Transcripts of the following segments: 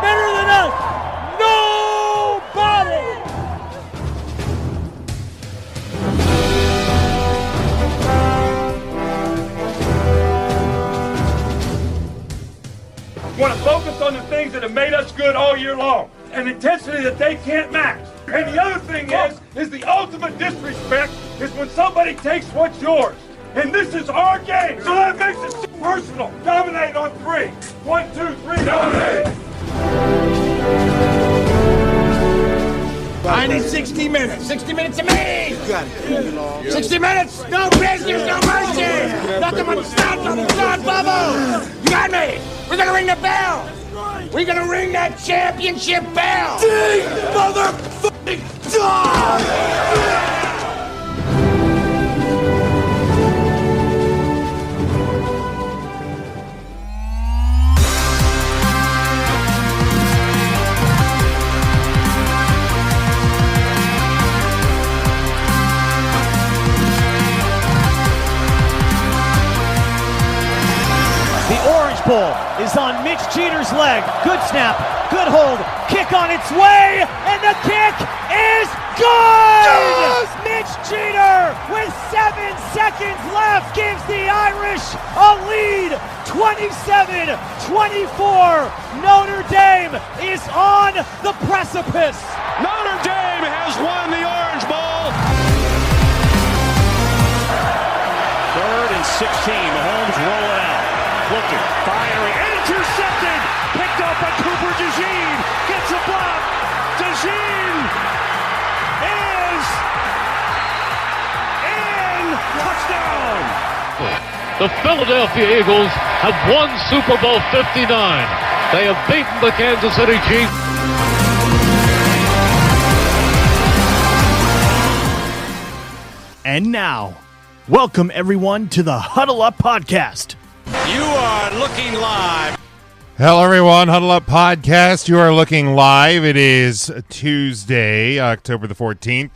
better than us? Nobody! You want to focus on the things that have made us good all year long, an intensity that they can't match. And the other thing is the ultimate disrespect is when somebody takes what's yours. And this is our game, so that makes it so personal. Dominate on 3. 1, 2, 3, dominate! I need 60 minutes. 60 minutes of me! You got it. 60 minutes, no business, no mercy! Nothing but stop bubble! You got me! We're gonna ring the bell! We're gonna ring that championship bell! Ding, motherfucking dog! Ball is on Mitch Jeter's leg. Good snap, good hold, kick on its way, and the kick is good! Yes! Mitch Jeter, with 7 seconds left, gives the Irish a lead, 27-24. Notre Dame is on the precipice. Notre Dame has won the Orange Bowl. 3rd and 16, Mahomes rolling out. Looking, firing, intercepted, picked up by Cooper DeJean, gets a block, DeJean is in, touchdown! The Philadelphia Eagles have won Super Bowl 59. They have beaten the Kansas City Chiefs. And now, welcome everyone to the Huddle Up Podcast. You are looking live. Hello, everyone. Huddle Up Podcast. You are looking live. It is Tuesday, October the 14th,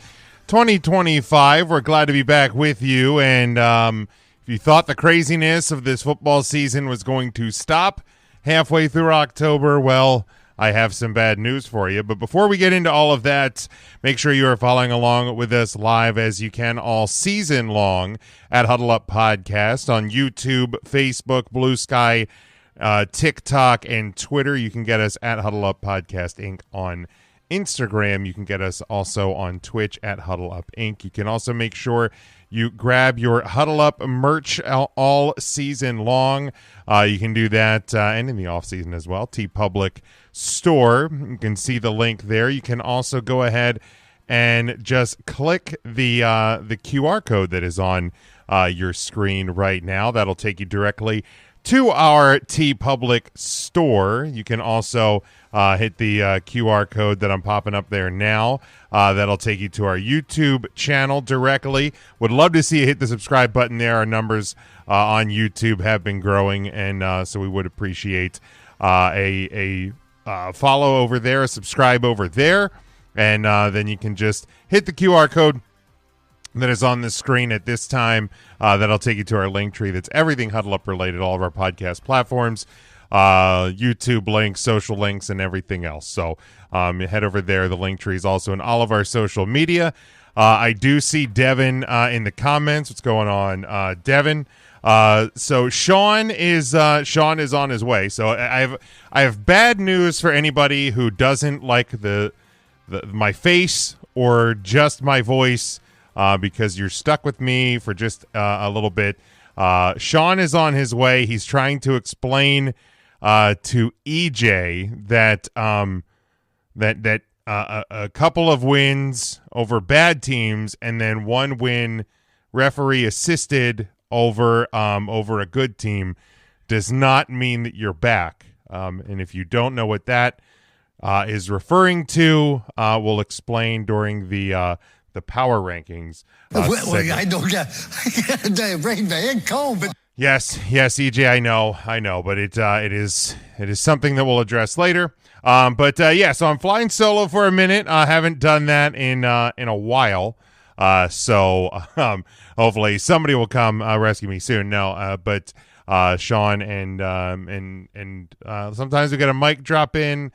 2025. We're glad to be back with you. And if you thought the craziness of this football season was going to stop halfway through October, well, I have some bad news for you. But before we get into all of that, make sure you are following along with us live as you can all season long at Huddle Up Podcast on YouTube, Facebook, Blue Sky, TikTok, and Twitter. You can get us at Huddle Up Podcast Inc. on Instagram. You can get us also on Twitch at Huddle Up Inc. You can also make sure you grab your Huddle Up merch all season long. You can do that and in the off season as well. TeePublic store. You can see the link there. You can also go ahead and just click the QR code that is on your screen right now. That'll take you directly to our TeePublic store. You can also hit the QR code that I'm popping up there now. That'll take you to our YouTube channel directly. Would love to see you hit the subscribe button there. Our numbers on YouTube have been growing, and so we would appreciate a follow over there, a subscribe over there, and then you can just hit the QR code that is on the screen at this time. That'll take you to our link tree. That's everything Huddle Up related, all of our podcast platforms, YouTube links, social links, and everything else. So head over there. The link tree is also in all of our social media. I do see Devin in the comments. What's going on, Devin? So Sean is on his way. So I have bad news for anybody who doesn't like my face or just my voice. Because you're stuck with me for just a little bit. Sean is on his way. He's trying to explain to EJ that a couple of wins over bad teams and then one win referee assisted over a good team does not mean that you're back. And if you don't know what that is referring to, we'll explain during the power rankings. I don't get break my income, but yes, EJ, I know, but it is something that we'll address later. So I'm flying solo for a minute. I haven't done that in a while. So hopefully somebody will come rescue me soon. No, but Sean, and sometimes we get a Mike drop in.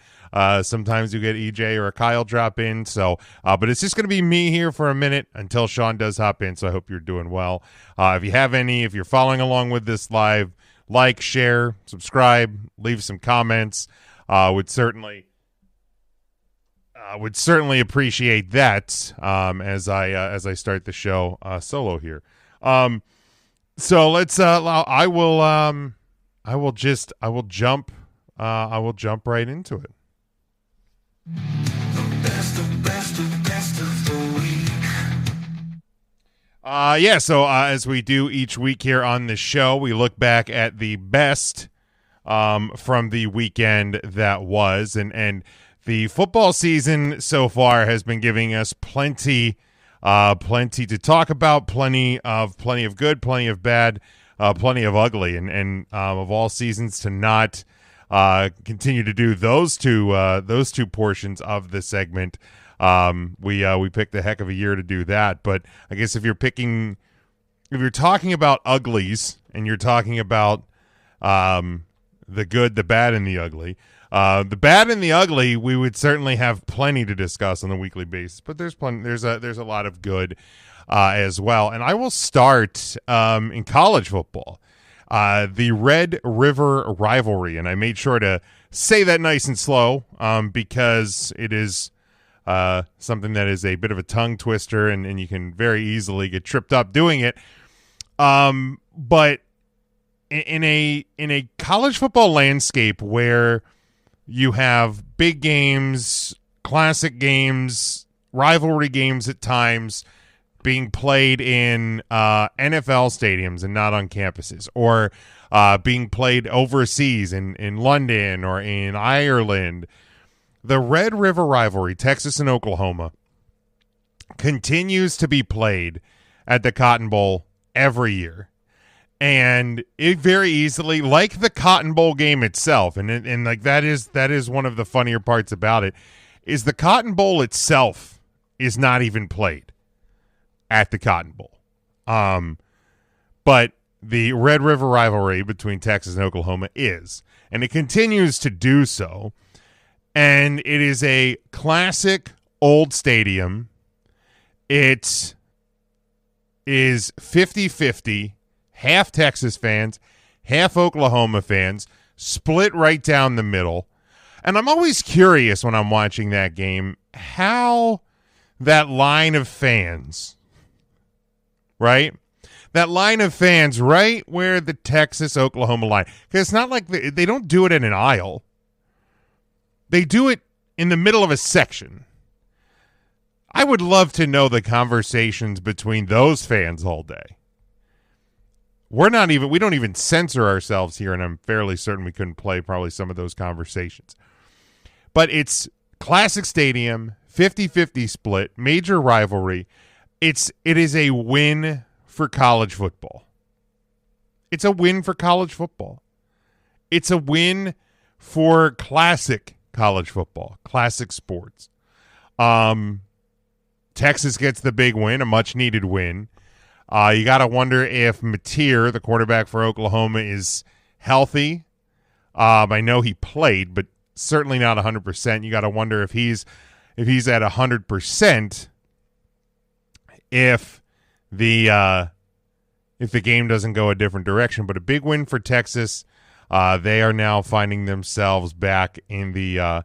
Sometimes you get EJ or a Kyle drop in. So, but it's just going to be me here for a minute until Sean does hop in. So I hope you're doing well. If you're following along with this live, like, share, subscribe, leave some comments. Would certainly appreciate that. As I start the show solo here. So let's. I will jump right into it. So as we do each week here on the show, we look back at the best from the weekend that was, and the football season so far has been giving us plenty to talk about, plenty of good, plenty of bad, plenty of ugly, and of all seasons to not continue to do those two portions of the segment. We picked a heck of a year to do that, but I guess if you're talking about uglies and you're talking about the good, the bad, and the ugly. The bad and the ugly, we would certainly have plenty to discuss on a weekly basis, but there's a lot of good as well. And I will start in college football, the Red River rivalry, and I made sure to say that nice and slow because it is something that is a bit of a tongue twister, and you can very easily get tripped up doing it. But in a college football landscape where you have big games, classic games, rivalry games at times being played in NFL stadiums and not on campuses, or being played overseas in London or in Ireland. The Red River rivalry, Texas and Oklahoma, continues to be played at the Cotton Bowl every year. And it very easily, like the Cotton Bowl game itself, and like that is one of the funnier parts about it, is the Cotton Bowl itself is not even played at the Cotton Bowl. But the Red River rivalry between Texas and Oklahoma is, and it continues to do so. And it is a classic old stadium. It is 50-50. Half Texas fans, half Oklahoma fans, split right down the middle. And I'm always curious when I'm watching that game how that line of fans, right? That line of fans right where the Texas-Oklahoma line. Because it's not like they don't do it in an aisle. They do it in the middle of a section. I would love to know the conversations between those fans all day. We don't even censor ourselves here, and I'm fairly certain we couldn't play probably some of those conversations. But it's classic stadium, 50-50 split, major rivalry. It is a win for college football. It's a win for college football. It's a win for classic college football, classic sports. Texas gets the big win, a much-needed win. You got to wonder if Mateer, the quarterback for Oklahoma, is healthy. I know he played, but certainly not 100%. You got to wonder if he's at 100%. If the game doesn't go a different direction, but a big win for Texas. They are now finding themselves back in the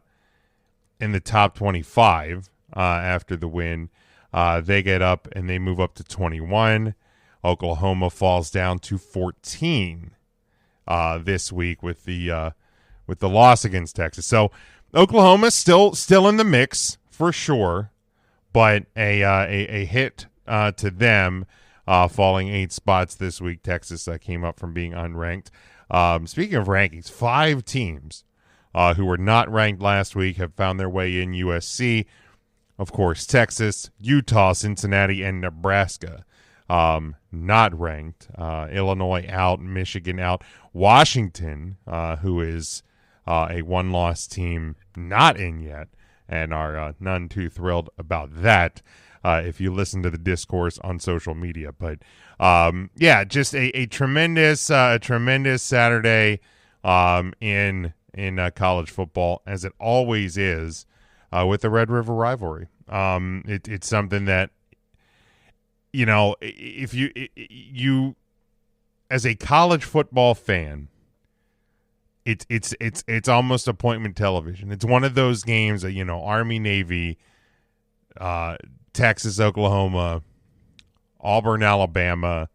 top 25 after the win. They get up and they move up to 21. Oklahoma falls down to 14 this week with the loss against Texas. So Oklahoma still in the mix for sure, but a hit to them, falling 8 spots this week. Texas came up from being unranked. Speaking of rankings, 5 teams who were not ranked last week have found their way in. USC, of course, Texas, Utah, Cincinnati, and Nebraska not ranked. Illinois out, Michigan out. Washington, who is a one-loss team, not in yet, and are none too thrilled about that. if you listen to the discourse on social media. But just a tremendous Saturday in college football, as it always is with the Red River rivalry. It's something that, if you as a college football fan, it's almost appointment television. It's one of those games that, Army, Navy, Texas, Oklahoma, Auburn, Alabama.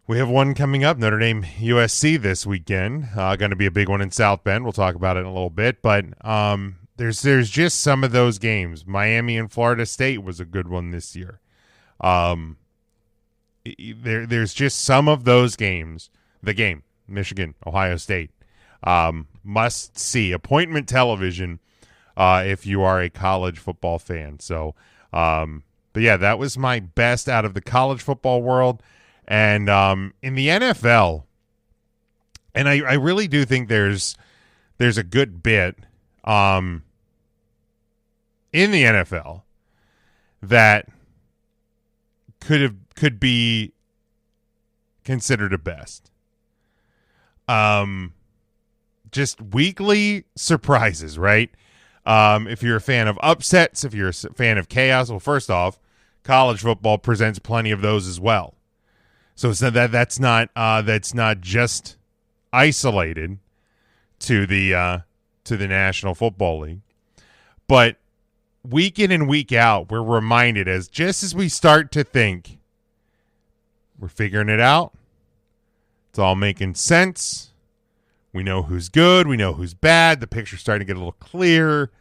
We have one coming up, Notre Dame, USC this weekend. Going to be a big one in South Bend. We'll talk about it in a little bit, but there's just some of those games. Miami and Florida State was a good one this year. There's just some of those games. The game, Michigan, Ohio State, must see appointment television if you are a college football fan. So, but yeah, that was my best out of the college football world. And in the NFL, and I really do think there's a good bit in the NFL that could be considered a best. Just weekly surprises, right? If you're a fan of upsets, if you're a fan of chaos, well, first off, college football presents plenty of those as well. So that's not just isolated to the National Football League, but week in and week out, we're reminded just as we start to think we're figuring it out, it's all making sense. We know who's good. We know who's bad. The picture's starting to get a little clearer.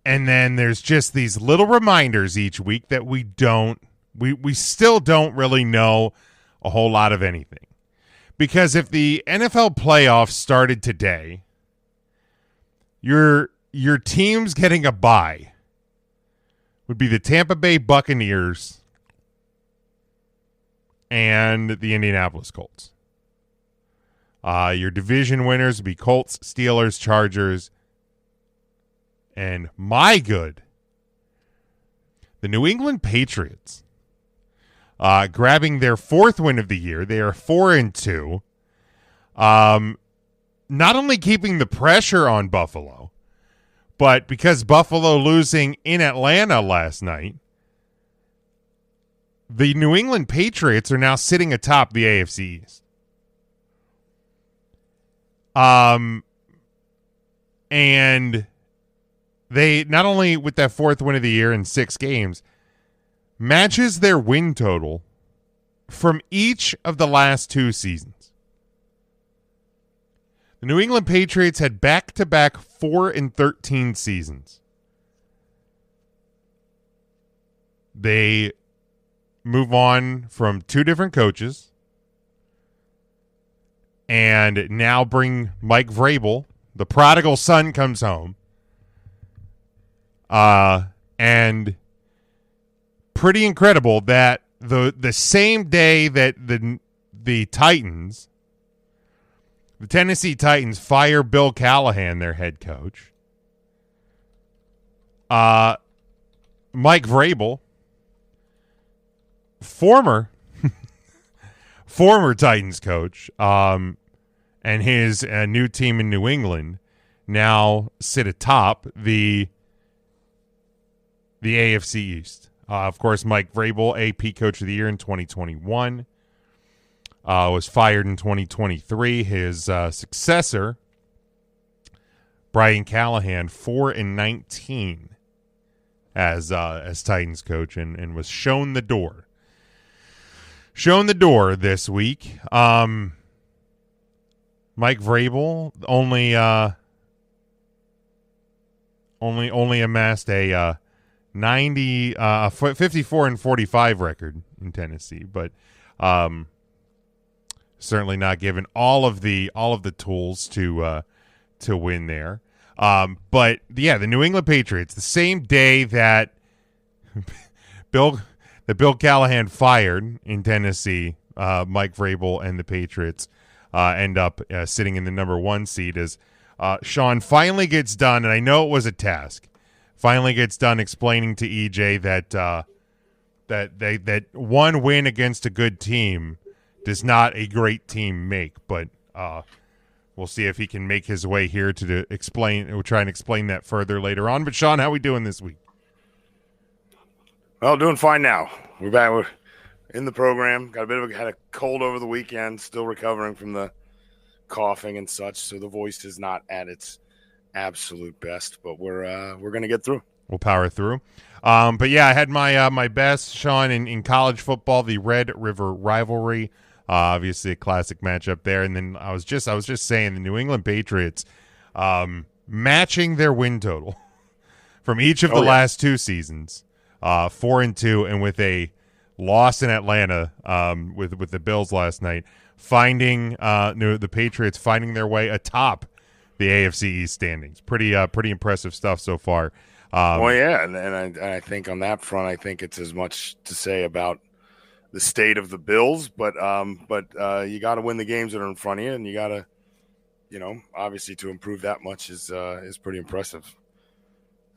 And then there's just these little reminders each week that we still don't really know a whole lot of anything. Because if the NFL playoffs started today, your team's getting a bye would be the Tampa Bay Buccaneers and the Indianapolis Colts. Your division winners would be Colts, Steelers, Chargers, and the New England Patriots, grabbing their fourth win of the year. They are 4-2. Not only keeping the pressure on Buffalo, but because Buffalo losing in Atlanta last night, the New England Patriots are now sitting atop the AFC East. And they, not only with that fourth win of the year in 6 games, matches their win total from each of the last 2 seasons. The New England Patriots had back-to-back 4-13 seasons. They move on from 2 different coaches and now bring Mike Vrabel. The prodigal son comes home. And pretty incredible that the same day that the Titans, the Tennessee Titans, fire Bill Callahan, their head coach, Mike Vrabel, former Titans coach, and his new team in New England now sit atop the AFC East. Of course, Mike Vrabel, AP Coach of the Year in 2021, was fired in 2023. His successor, Brian Callahan, 4-19 as Titans coach, and was shown the door. Shown the door this week. Mike Vrabel only amassed a 54-45 record in Tennessee, but certainly not given all of the tools to win there. But yeah, the New England Patriots, the same day that Bill Callahan fired in Tennessee, Mike Vrabel and the Patriots end up sitting in the number 1 seed as Sean finally gets done, and I know it was a task, finally gets done explaining to EJ that one win against a good team does not a great team make, but we'll see if he can make his way here to explain. We'll try and explain that further later on. But Sean, how we doing this week? Well, doing fine now. We're back. We're in the program. Got had a cold over the weekend. Still recovering from the coughing and such. So the voice is not at its absolute best, but we're gonna get through. We'll power through. But yeah, I had my best, Sean, in college football, the Red River rivalry. Obviously a classic matchup there. And then I was just saying the New England Patriots matching their win total from each of the last two seasons. 4-2, and with a loss in Atlanta with the Bills last night, finding the Patriots finding their way atop the AFC East standings. Pretty impressive stuff so far. And I think on that front, I think it's as much to say about the state of the Bills, but you got to win the games that are in front of you, and you got to, obviously to improve that much is pretty impressive.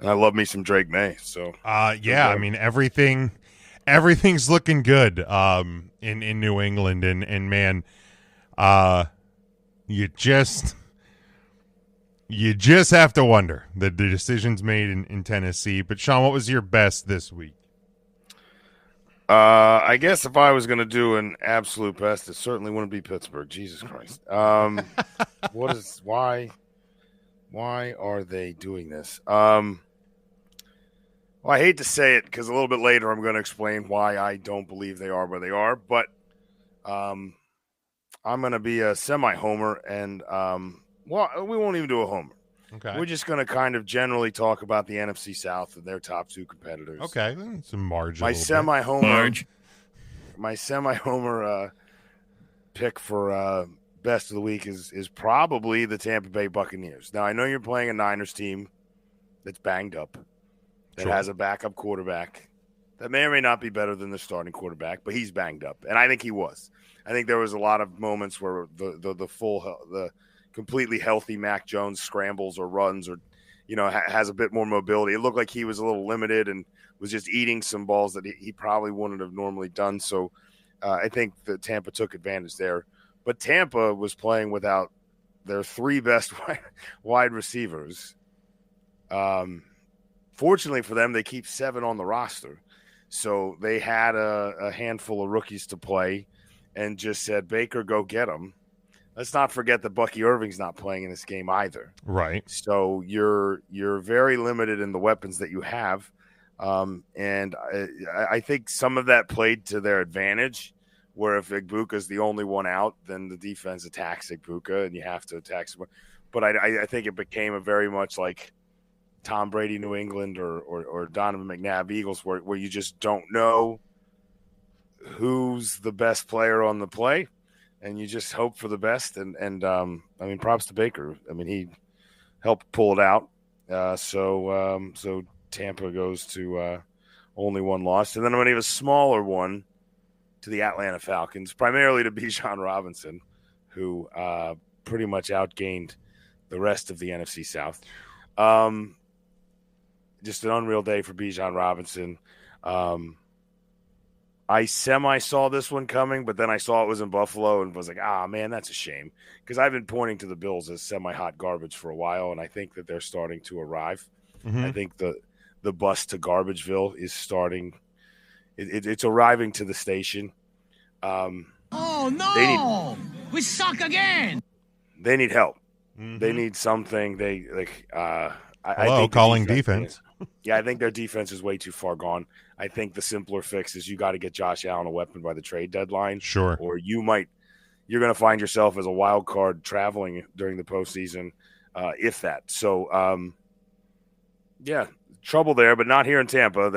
And I love me some Drake May. So I mean everything's looking good in New England, and man, you just have to wonder the decisions made in Tennessee. But Sean, what was your best this week? I guess if I was going to do an absolute best, it certainly wouldn't be Pittsburgh. Jesus Christ. Why are they doing this? Well, I hate to say it because a little bit later I'm going to explain why I don't believe they are where they are, but I'm going to be a semi-homer, and we won't even do a homer. Okay. We're just going to kind of generally talk about the NFC South and their top two competitors. Okay, some margin. My semi-homer pick for best of the week is probably the Tampa Bay Buccaneers. Now, I know you're playing a Niners team that's banged up, that has a backup quarterback that may or may not be better than the starting quarterback, but he's banged up, and I think he was. I think there was a lot of moments where the completely healthy Mac Jones scrambles or runs or, has a bit more mobility. It looked like he was a little limited and was just eating some balls that he probably wouldn't have normally done. So I think that Tampa took advantage there. But Tampa was playing without their three best wide receivers. Fortunately for them, they keep 7 on the roster. So they had a handful of rookies to play and just said, Baker, go get them. Let's not forget that Bucky Irving's not playing in this game either. Right. So you're very limited in the weapons that you have. And I think some of that played to their advantage, where if Igbuka's the only one out, then the defense attacks Igbuka and you have to attack someone. But I think it became a very much like Tom Brady, New England, or Donovan McNabb, Eagles, where you just don't know who's the best player on the play. And you just hope for the best, and I mean, props to Baker. I mean, he helped pull it out. So Tampa goes to only one loss, and then I'm going to give a smaller one to the Atlanta Falcons, primarily to Bijan Robinson, who pretty much outgained the rest of the NFC South. Just an unreal day for Bijan Robinson. I saw this one coming, but then I saw it was in Buffalo and was like, man, that's a shame. Because I've been pointing to the Bills as semi-hot garbage for a while, and I think that they're starting to arrive. Mm-hmm. I think the bus to Garbageville is starting. It's arriving to the station. Oh, no! We suck again! They need help. Mm-hmm. They need something. I think calling defense. Yeah, I think their defense is way too far gone. I think the simpler fix is you got to get Josh Allen a weapon by the trade deadline. Sure. Or you're going to find yourself as a wild card traveling during the postseason, if that. So, trouble there, but not here in Tampa.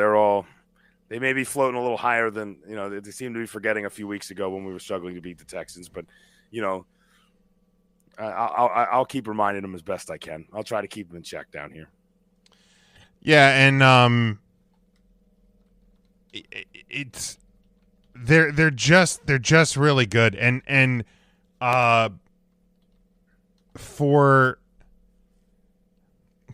They may be floating a little higher than, they seem to be forgetting a few weeks ago when we were struggling to beat the Texans. But, I'll keep reminding them as best I can. I'll try to keep them in check down here. Yeah, and it's they're just really good, and for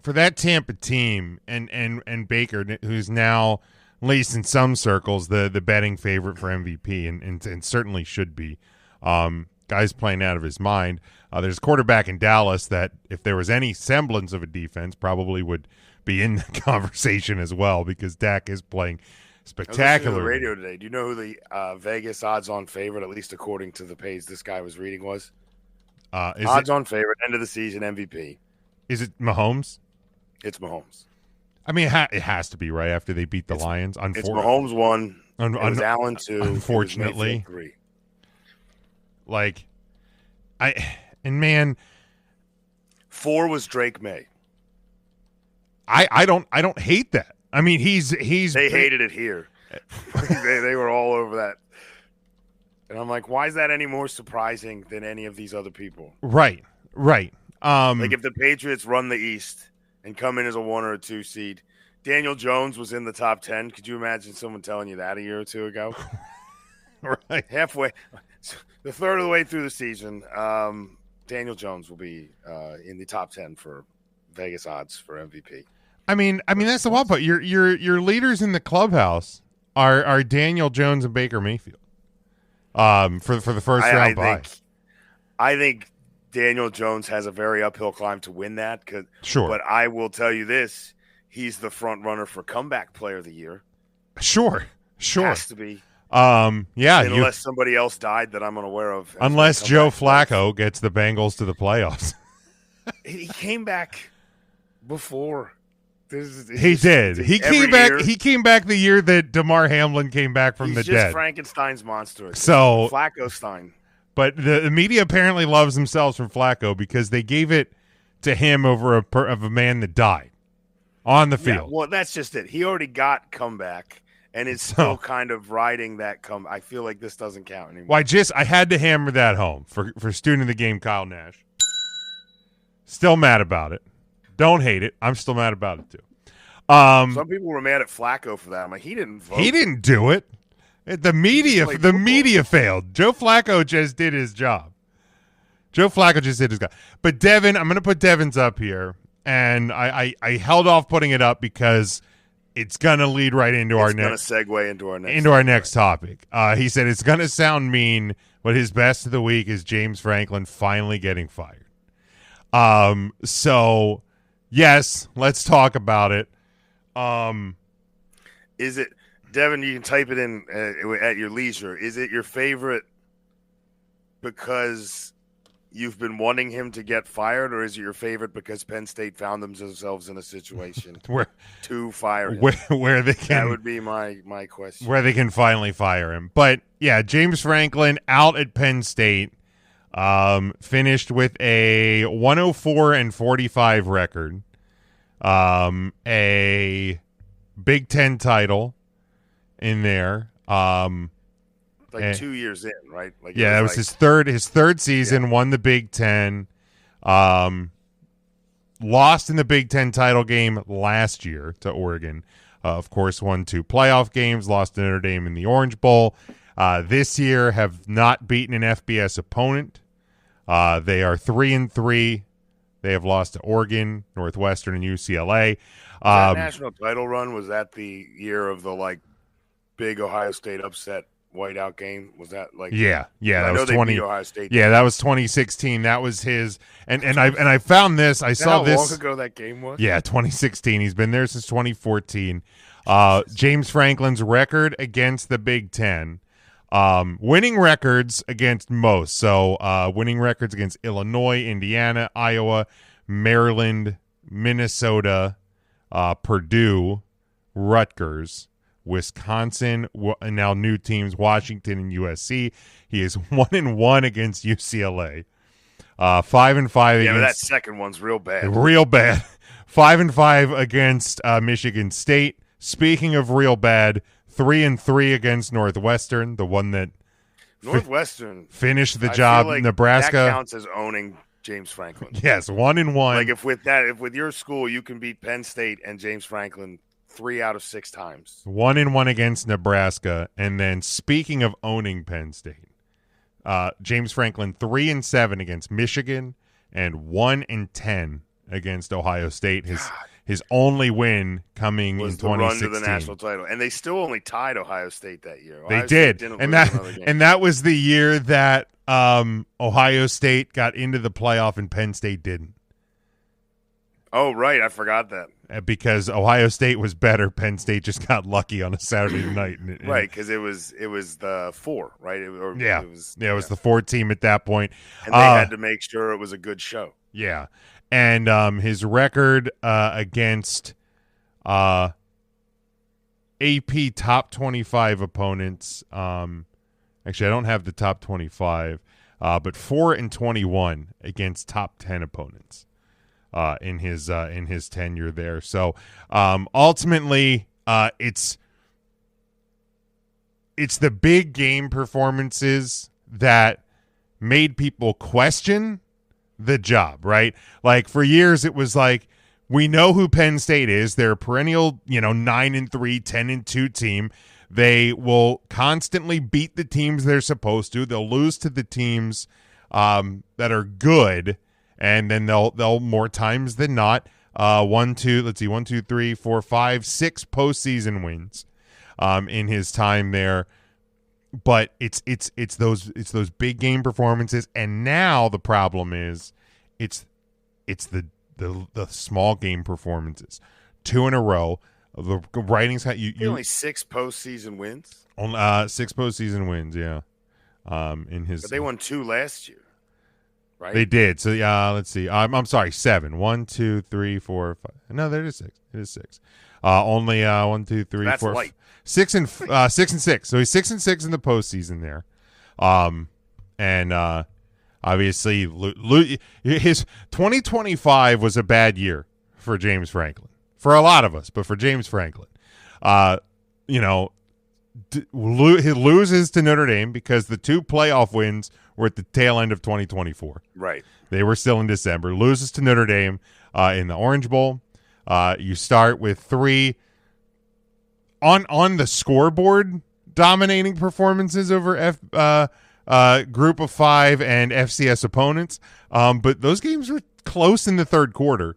for that Tampa team and Baker, who's now, at least in some circles, the betting favorite for MVP, and certainly should be. Guy's playing out of his mind. There's a quarterback in Dallas that, if there was any semblance of a defense, probably would be in the conversation as well, because Dak is playing spectacular. I was listening to the radio today. Do you know who the Vegas odds-on favorite, at least according to the page this guy was reading, was? Odds-on favorite, end of the season MVP. Is it Mahomes? It's Mahomes. I mean, it has to be, right, after they beat the Lions. It's Mahomes 1. It was Allen 2. Unfortunately. 3. Like, man, 4 was Drake May. I don't hate that. I mean, they hated it here. they were all over that. And I'm like, why is that any more surprising than any of these other people? Right. Like if the Patriots run the East and come in as a 1 or a 2 seed, Daniel Jones was in the top 10. Could you imagine someone telling you that a year or two ago? Right. Halfway, the third of the way through the season, Daniel Jones will be in the top 10 for Vegas odds for MVP. I mean that's the wild part. Your leaders in the clubhouse are Daniel Jones and Baker Mayfield. For the first round bye. I think Daniel Jones has a very uphill climb to win that. Sure. But I will tell you this: he's the front runner for comeback player of the year. Sure. Has to be. Unless somebody else died that I'm unaware of. Unless Joe Flacco gets the Bengals to the playoffs. He came back before. He did. He came back. Year. He came back the year that Damar Hamlin came back from the dead. He's just Frankenstein's monster. So Flacco-Stein. But the media apparently loves themselves from Flacco because they gave it to him over a man that died on the field. Yeah, well, that's just it. He already got comeback, and it's still kind of riding that come. I feel like this doesn't count anymore. Well, I had to hammer that home for student of the game Kyle Nash. Still mad about it. Don't hate it. I'm still mad about it too. Some people were mad at Flacco for that. I'm like, he didn't vote. He didn't do it. The media failed. Joe Flacco just did his job. But Devin, I'm going to put Devin's up here, and I held off putting it up because it's going to lead right into our next. It's going to segue into our next topic. He said it's going to sound mean, but his best of the week is James Franklin finally getting fired. So yes, let's talk about it. Is it, Devin, you can type it in at your leisure. Is it your favorite because you've been wanting him to get fired, or is it your favorite because Penn State found themselves in a situation to fire him? Where they can, that would be my question. Where they can finally fire him. But yeah, James Franklin out at Penn State, finished with a 104-45 record. A Big Ten title in there. 2 years in, right? That was his third season. Won the Big Ten. Lost in the Big Ten title game last year to Oregon. Of course, won 2 playoff games. Lost to Notre Dame in the Orange Bowl. This year have not beaten an FBS opponent. They are 3-3. They have lost to Oregon, Northwestern, and UCLA. That national title run, was that the year of the big Ohio State upset whiteout game? Was that Yeah, that was 20. Ohio State. Yeah, that was 2016. That was his. And I found this. I saw this. How long ago that game was? Yeah, 2016. He's been there since 2014. James Franklin's record against the Big Ten. Winning records against most. So winning records against Illinois, Indiana, Iowa, Maryland, Minnesota, Purdue, Rutgers, Wisconsin, and now new teams, Washington and USC. He is 1-1 against UCLA. 5-5 against. Yeah, that second one's real bad. 5-5 against Michigan State. Speaking of real bad, 3-3 against Northwestern, the one that Northwestern finished the job. Nebraska, that counts as owning James Franklin. Yes, 1-1. If with your school you can beat Penn State and James Franklin 3 out of 6 times. 1-1 against Nebraska, and then speaking of owning Penn State, James Franklin 3-7 against Michigan and 1-10 against Ohio State. His only win coming was in the run 2016. to the national title, and they still only tied Ohio State that year. They Ohio State did, didn't and lose another game. that was the year that Ohio State got into the playoff and Penn State didn't. Oh, right, I forgot that. Because Ohio State was better, Penn State just got lucky on a Saturday night. Right, because it was the 4, right? It was the 4 team at that point, and they had to make sure it was a good show. Yeah, and his record against AP top 25 opponents. Actually, I don't have the top 25, but 4-21 against top 10 opponents. In his tenure there. So ultimately, it's the big game performances that made people question the job, right? Like for years, it was like, we know who Penn State is. They're a perennial, 9-3, 10-2 team. They will constantly beat the teams they're supposed to. They'll lose to the teams that are good. And then they'll more times than not, 1, 2, 3, 4, 5, 6 postseason wins in his time there. But it's those big game performances, and now the problem is it's the small game performances. 2 in a row. The writings only 6 postseason wins. 6 postseason wins, yeah. But they won 2 last year. Right? They did. So let's see. I'm sorry, 7. 1, 2, 3, 4, 5. No, there is 6. It is 6. Only 1, 2, 3, that's 4, light. 6 and 6. So he's 6-6 in the postseason there. And obviously his 2025 was a bad year for James Franklin. For a lot of us, but for James Franklin. He loses to Notre Dame because the 2 playoff wins were at the tail end of 2024. Right. They were still in December. Loses to Notre Dame in the Orange Bowl. You start with 3 on the scoreboard dominating performances over Group of 5 and FCS opponents. But those games were close in the third quarter.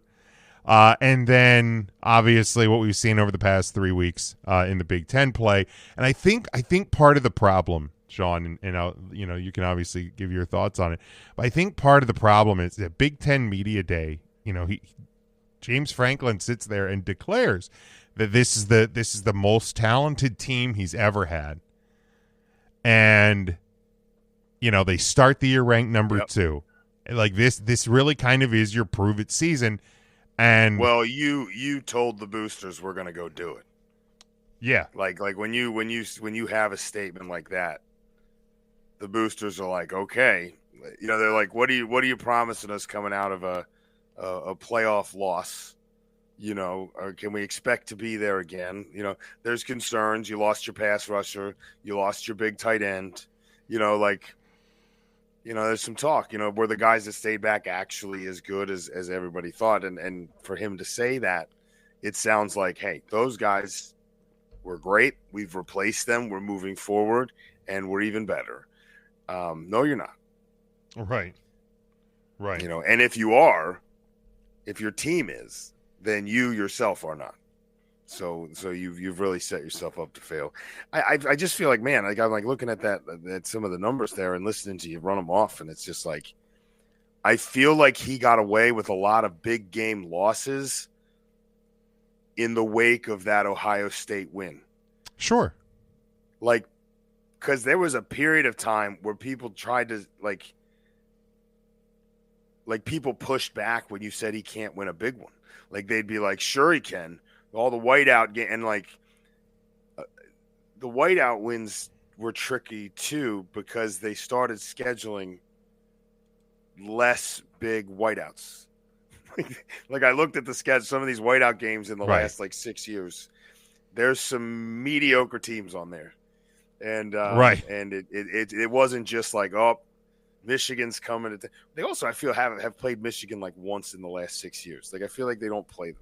And then obviously what we've seen over the past 3 weeks in the Big Ten play. And I think part of the problem, Sean, and you can obviously give your thoughts on it, but I think part of the problem is that Big Ten Media Day, James Franklin sits there and declares that this is the most talented team he's ever had. And they start the year ranked number 2. Like this really kind of is your prove it season. And well, you told the boosters we're going to go do it. Yeah. Like when you have a statement like that, the boosters are like, okay, they're like, what are you promising us coming out of a playoff loss? Or can we expect to be there again? There's concerns. You lost your pass rusher. You lost your big tight end. There's some talk, were the guys that stayed back actually as good as everybody thought? And for him to say that, it sounds like, hey, those guys were great. We've replaced them. We're moving forward, and we're even better. No, you're not. Right. And if your team is, then you yourself are not. So you've really set yourself up to fail. I just feel like, man, I'm looking at some of the numbers there and listening to you run them off, and it's just like, I feel like he got away with a lot of big game losses in the wake of that Ohio State win. Sure. Because there was a period of time where people tried to like people pushed back when you said he can't win a big one. Like they'd be like, sure he can. All the whiteout game, and the whiteout wins were tricky too because they started scheduling less big whiteouts. I looked at the schedule, some of these whiteout games in the last 6 years. There's some mediocre teams on there, and and it wasn't just like, oh, Michigan's coming. They also, I feel, have played Michigan once in the last 6 years. I feel like they don't play them.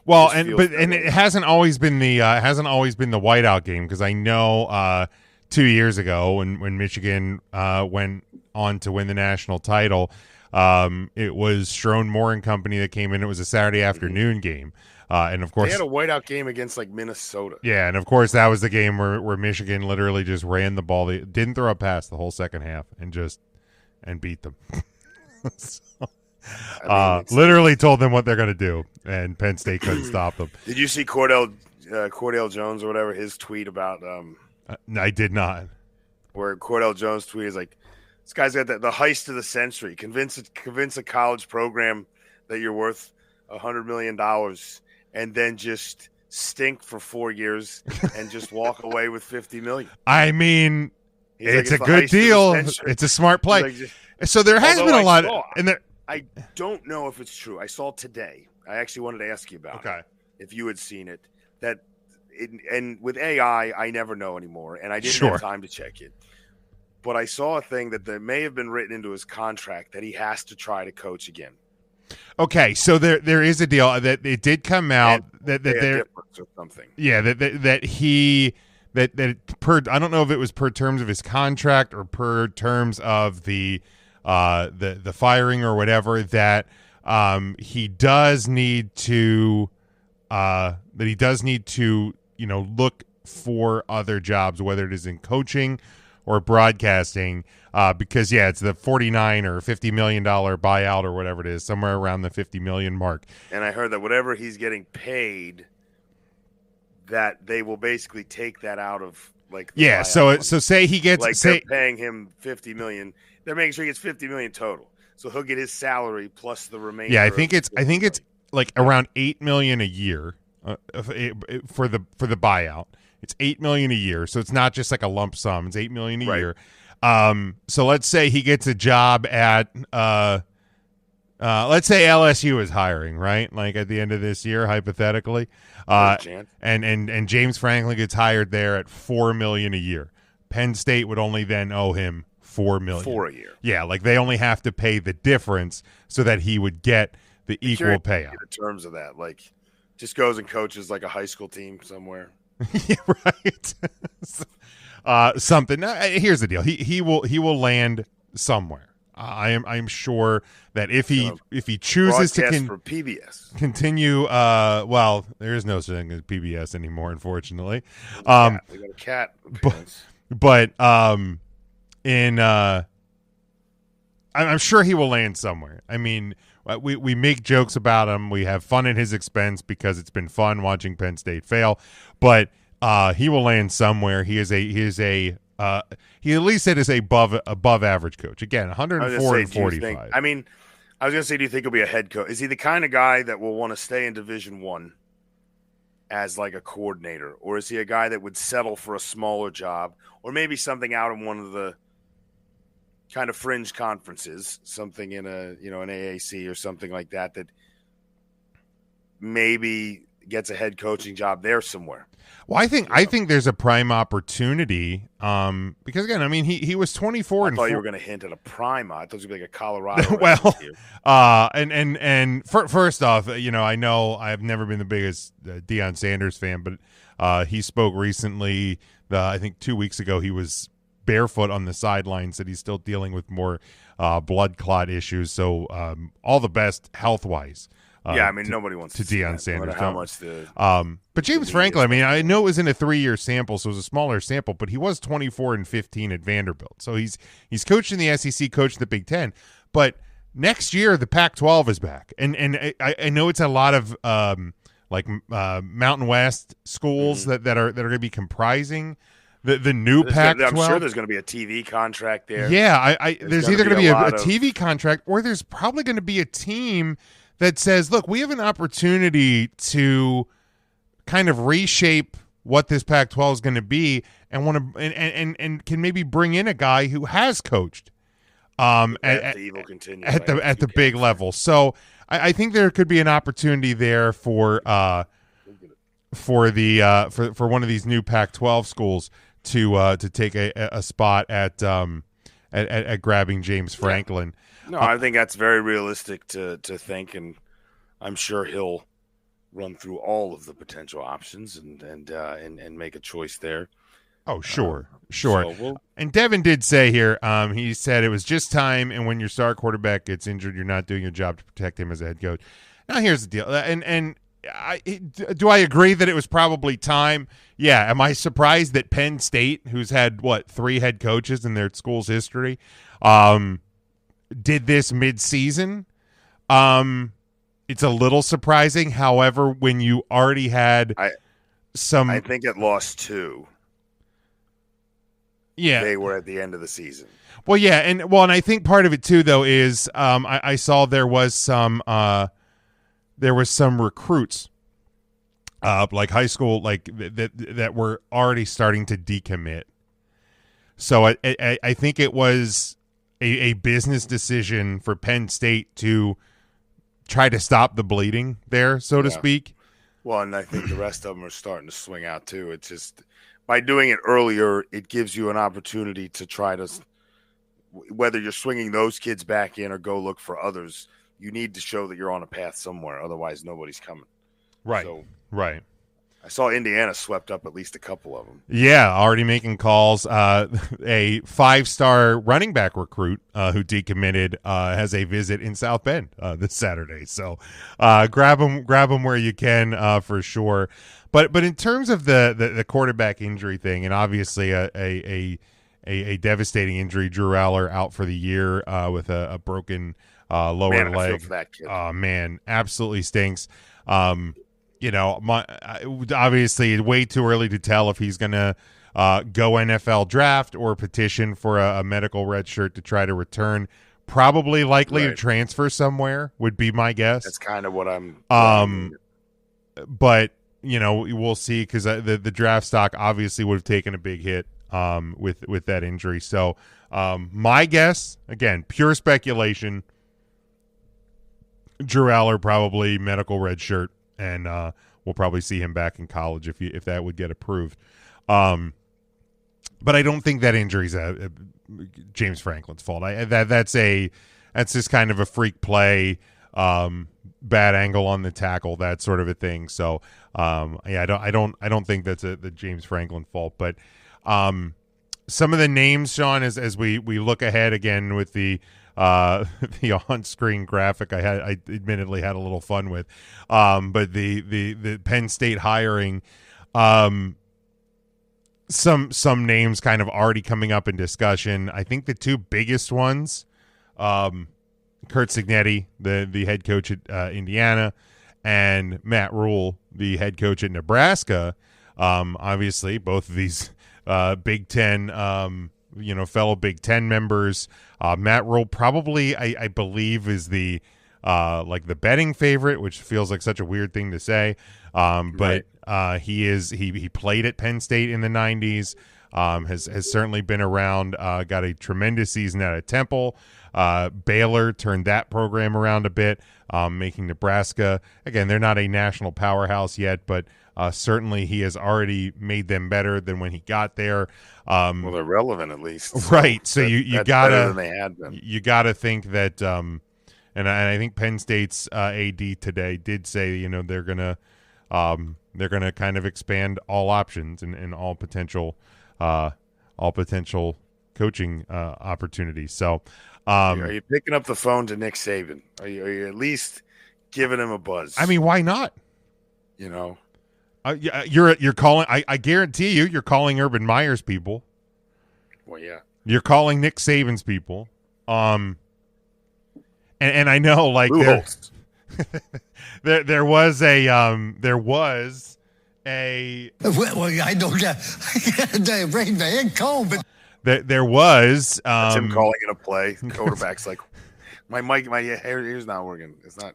Well, it hasn't always been the whiteout game, because I know 2 years ago when Michigan went on to win the national title, It was Strone Moore and company that came in. It was a Saturday afternoon game. And of course, they had a whiteout game against like Minnesota. Yeah, and of course that was the game where Michigan literally just ran the ball. They didn't throw a pass the whole second half and beat them. So, literally told them what they're going to do, and Penn State couldn't stop them. Did you see Cordell Jones or whatever, his tweet about I did not. Where Cordell Jones tweet is like, this guy's got the heist of the century. Convince a college program that you're worth $100 million and then just stink for 4 years and just walk away with $50 million. I mean, it's a good deal. It's a smart play. Like, so there has been a lot. I don't know if it's true. I saw today. I actually wanted to ask you about it, if you had seen it. And with AI, I never know anymore, and I didn't have time to check it. But I saw a thing that there may have been written into his contract that he has to try to coach again. Okay, so there is a deal that it did come out that there or something. Yeah, that he per, I don't know if it was per terms of his contract or per terms of the firing or whatever, that he does need to look for other jobs, whether it is in coaching or broadcasting, because it's the $49 or $50 million buyout or whatever it is, somewhere around the $50 million mark. And I heard that whatever he's getting paid, that they will basically take that out of like the buyout. So say he gets they're paying him $50 million, they're making sure he gets $50 million total. So he'll get his salary plus the remainder. Yeah, I think it's like around $8 million a year for the buyout. It's $8 million a year, so it's not just like a lump sum. It's $8 million a year. So let's say he gets a job at let's say LSU is hiring, right? Like at the end of this year, hypothetically, and James Franklin gets hired there at $4 million a year. Penn State would only then owe him $4 million for a year. Yeah, like they only have to pay the difference so that he would get the equal payout. In terms of that, like, just goes and coaches like a high school team somewhere. Yeah, right. Something. Here's the deal. He will land somewhere. I'm sure that if he chooses to for PBS continue, well, there is no such thing as PBS anymore, unfortunately. We got a cat appearance. But I'm sure he will land somewhere. I mean, we make jokes about him. We have fun at his expense because it's been fun watching Penn State fail. But he will land somewhere. He at least is a above average coach. Again, 104 and 45. I mean, I was going to say, do you think he'll be a head coach? Is he the kind of guy that will want to stay in Division I as like a coordinator, or is he a guy that would settle for a smaller job, or maybe something out in one of the kind of fringe conferences, something in an AAC or something like that, that maybe gets a head coaching job there somewhere? Well, I think there's a prime opportunity because again, I mean, he was 24 and I thought you were going to hint at a prime. I thought it was going to be like a Colorado. Well, and first off, I know I've never been the biggest Deion Sanders fan, but he spoke recently. I think 2 weeks ago, he was barefoot on the sidelines. Said he's still dealing with more blood clot issues. So all the best health wise. I mean, nobody wants to Deion Sanders. How much but James Franklin, I mean, I know it was in a 3-year sample, so it was a smaller sample, but he was 24 and 15 at Vanderbilt. So he's coached in the SEC, coached in the Big Ten. But next year, the Pac-12 is back, and I know it's a lot of Mountain West schools that are going to be comprising the new Pac-12. I'm sure there's going to be a TV contract there. Yeah, there's either going to be a TV contract, or there's probably going to be a team that says, look, we have an opportunity to kind of reshape what this Pac-12 is going to be, and want to and can maybe bring in a guy who has coached at the big level. So I think there could be an opportunity there for one of these new Pac-12 schools to take a spot at grabbing James Franklin. No, I think that's very realistic to think, and I'm sure he'll run through all of the potential options and make a choice there. Oh, sure. So And Devin did say here, he said it was just time, and when your star quarterback gets injured, you're not doing your job to protect him as a head coach. Now, here's the deal, do I agree that it was probably time? Yeah. Am I surprised that Penn State, who's had, 3 head coaches in their school's history, did this mid-season? It's a little surprising. However, when you already had I think it lost 2. Yeah, they were at the end of the season. Well, yeah, and I think part of it too, though, is I saw there was some recruits, like high school, like that were already starting to decommit. So I think it was a business decision for Penn State to try to stop the bleeding there, so to speak. Well, and I think the rest of them are starting to swing out too. It's just by doing it earlier, it gives you an opportunity to try to, whether you're swinging those kids back in or go look for others, you need to show that you're on a path somewhere. Otherwise, nobody's coming. Right. So, right. I saw Indiana swept up at least a couple of them. Yeah, already making calls. A 5-star running back recruit who decommitted has a visit in South Bend this Saturday. So grab them where you can for sure. But in terms of the quarterback injury thing, and obviously a devastating injury, Drew Aller out for the year with a broken lower leg. I feel for that kid. Man, absolutely stinks. Obviously, way too early to tell if he's going to go NFL draft or petition for a medical red shirt to try to return. Probably likely to transfer somewhere would be my guess. That's kind of what I'm. But we'll see, because the draft stock obviously would have taken a big hit with that injury. So my guess, again, pure speculation, Drew Aller probably medical red shirt. And we'll probably see him back in college if that would get approved. But I don't think that injury's James Franklin's fault. That's just kind of a freak play, bad angle on the tackle, that sort of a thing. So I don't think that's the James Franklin fault. But some of the names, Sean, as we look ahead again with the on-screen graphic I admittedly had a little fun with, but the Penn State hiring, some names kind of already coming up in discussion. I think the 2 biggest ones, Kurt Cignetti, the head coach at Indiana, and Matt Rule, the head coach at Nebraska. Obviously, both of these Big Ten, fellow Big Ten members. Matt Rule probably, I believe, is the the betting favorite, which feels like such a weird thing to say. But he played at Penn State in the 90s, has certainly been around, got a tremendous season out of Temple. Baylor turned that program around a bit, making Nebraska, again, they're not a national powerhouse yet, but certainly he has already made them better than when he got there. Well, they're relevant at least. Right. So you gotta, better than they had been. You gotta think that, and I think Penn State's AD today did say, they're gonna kind of expand all options and all potential coaching opportunities. So, are you picking up the phone to Nick Saban? Are you at least giving him a buzz? I mean, why not? You're calling. I guarantee you're calling Urban Meyer's people. Well, yeah. You're calling Nick Saban's people. And I know, like, there was a well, I don't get brain man cold, but there was that's him calling it a play. The quarterback's like, my hair's not working. It's not.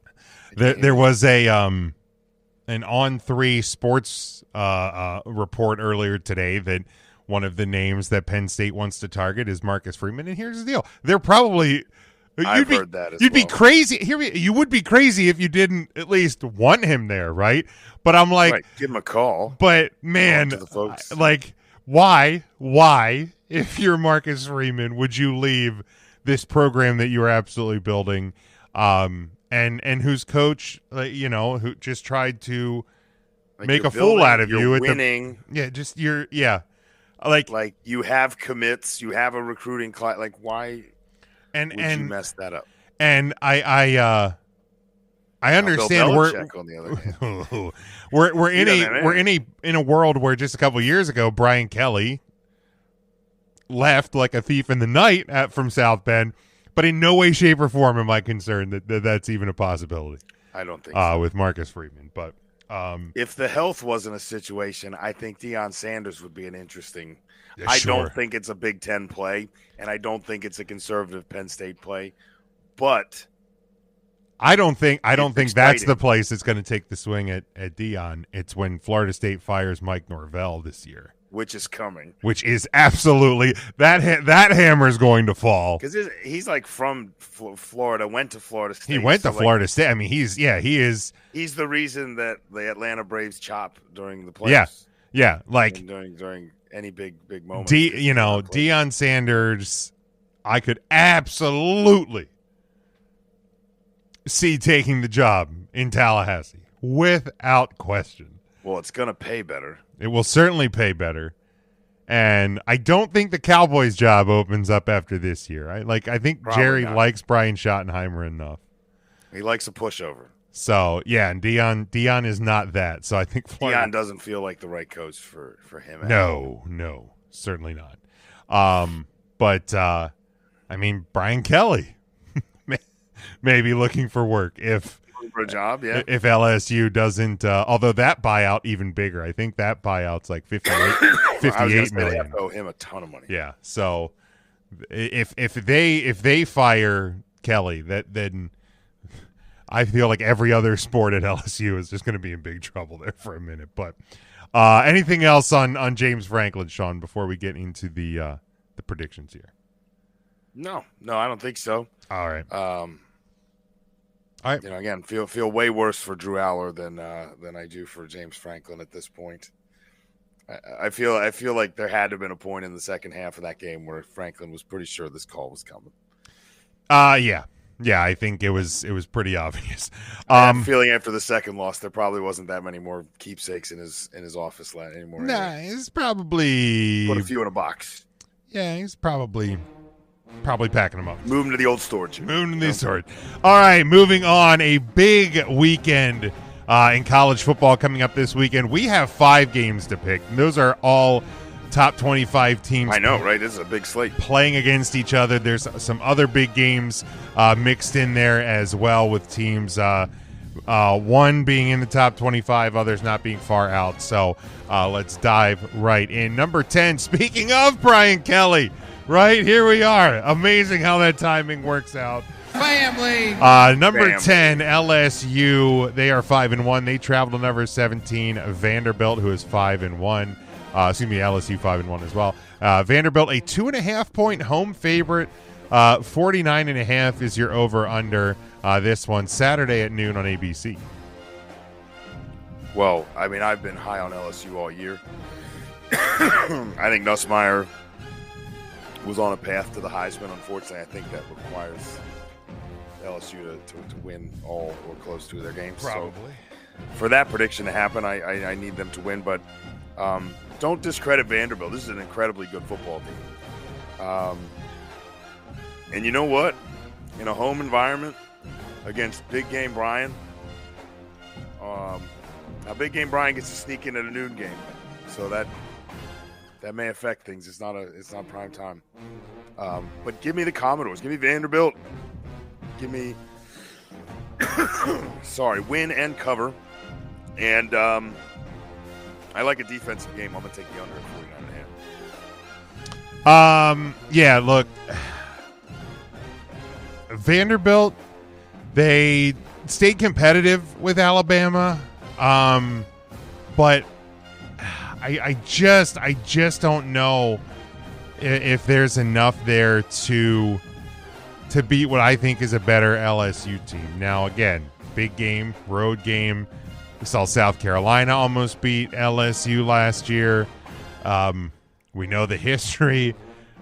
There was an On3 Sports report earlier today that one of the names that Penn State wants to target is Marcus Freeman. And here's the deal: they're probably. I've heard that as you'd well. be crazy. You would be crazy if you didn't at least want him there, right? But I'm like, right, give him a call. But man, like, why, if you're Marcus Freeman, would you leave this program that you are absolutely building, and whose coach, who just tried to make a fool out of you winning? You're Like you have commits, you have a recruiting class. Like why would you mess that up? And I understand we're in a world where just a couple years ago Brian Kelly left like a thief in the night from South Bend, but in no way, shape, or form am I concerned that that's even a possibility. I don't think so. With Marcus Freeman, but if the health wasn't a situation, I think Deion Sanders would be an interesting. Yeah, I sure. don't think it's a Big Ten play, and I don't think it's a conservative Penn State play, but I don't think exciting. That's the place that's going to take the swing at Deion. It's when Florida State fires Mike Norvell this year. Which is coming. Which is absolutely that hammer is going to fall. Because he's like from Florida, went to Florida State. He went to Florida State. I mean, he is. He's the reason that the Atlanta Braves chop during the playoffs. Yeah, like during any big moments. Deion Sanders, I could absolutely see taking the job in Tallahassee without question. Well, it's going to pay better. It will certainly pay better. And I don't think the Cowboys job opens up after this year. I think Probably Jerry not. likes Brian Schottenheimer enough. He likes a pushover. So, yeah, and Deion is not that. So I think Deion doesn't feel like the right coach for him. No, certainly not. But Brian Kelly may be looking for work if a job, yeah. If LSU doesn't, although that buyout even bigger. I think that buyout's like $58 million. They owe him a ton of money. Yeah. So if they fire Kelly, then I feel like every other sport at LSU is just going to be in big trouble there for a minute. But anything else on James Franklin, Sean, before we get into the predictions here? No, I don't think so. All right. All right. Again, feel way worse for Drew Aller than I do for James Franklin at this point. I feel like there had to have been a point in the second half of that game where Franklin was pretty sure this call was coming. Yeah, I think it was pretty obvious. I have a feeling after the second loss, there probably wasn't that many more keepsakes in his office anymore. Nah, he's probably put a few in a box. Yeah, he's probably packing them up. Moving to the old storage. All right, moving on. A big weekend in college football coming up this weekend. We have 5 games to pick. And those are all top 25 teams. I know, right? This is a big slate. Playing against each other. There's some other big games mixed in there as well with teams, one being in the top 25, others not being far out. So let's dive right in. Number 10, speaking of Brian Kelly, right, here we are. Amazing how that timing works out. Family. Number 10, LSU. They are 5-1. They travel to number 17, Vanderbilt, who is 5-1. LSU 5-1 as well. Vanderbilt, a 2.5-point home favorite. 49.5 is your over/under. This one Saturday at noon on ABC. Well, I've been high on LSU all year. I think Nussmeier was on a path to the Heisman. Unfortunately, I think that requires LSU to win all or close to their games. Probably. So for that prediction to happen, I need them to win. But don't discredit Vanderbilt. This is an incredibly good football team. And you know what? In a home environment against Big Game Brian, now Big Game Brian gets to sneak in at a noon game, so that may affect things. It's not prime time. But give me the Commodores. Give me Vanderbilt. Give me win and cover. And I like a defensive game. I'm gonna take the under at 49.5. Yeah, look, Vanderbilt, they stayed competitive with Alabama, but I just don't know if there's enough there to beat what I think is a better LSU team. Now, again, big game, road game. We saw South Carolina almost beat LSU last year. We know the history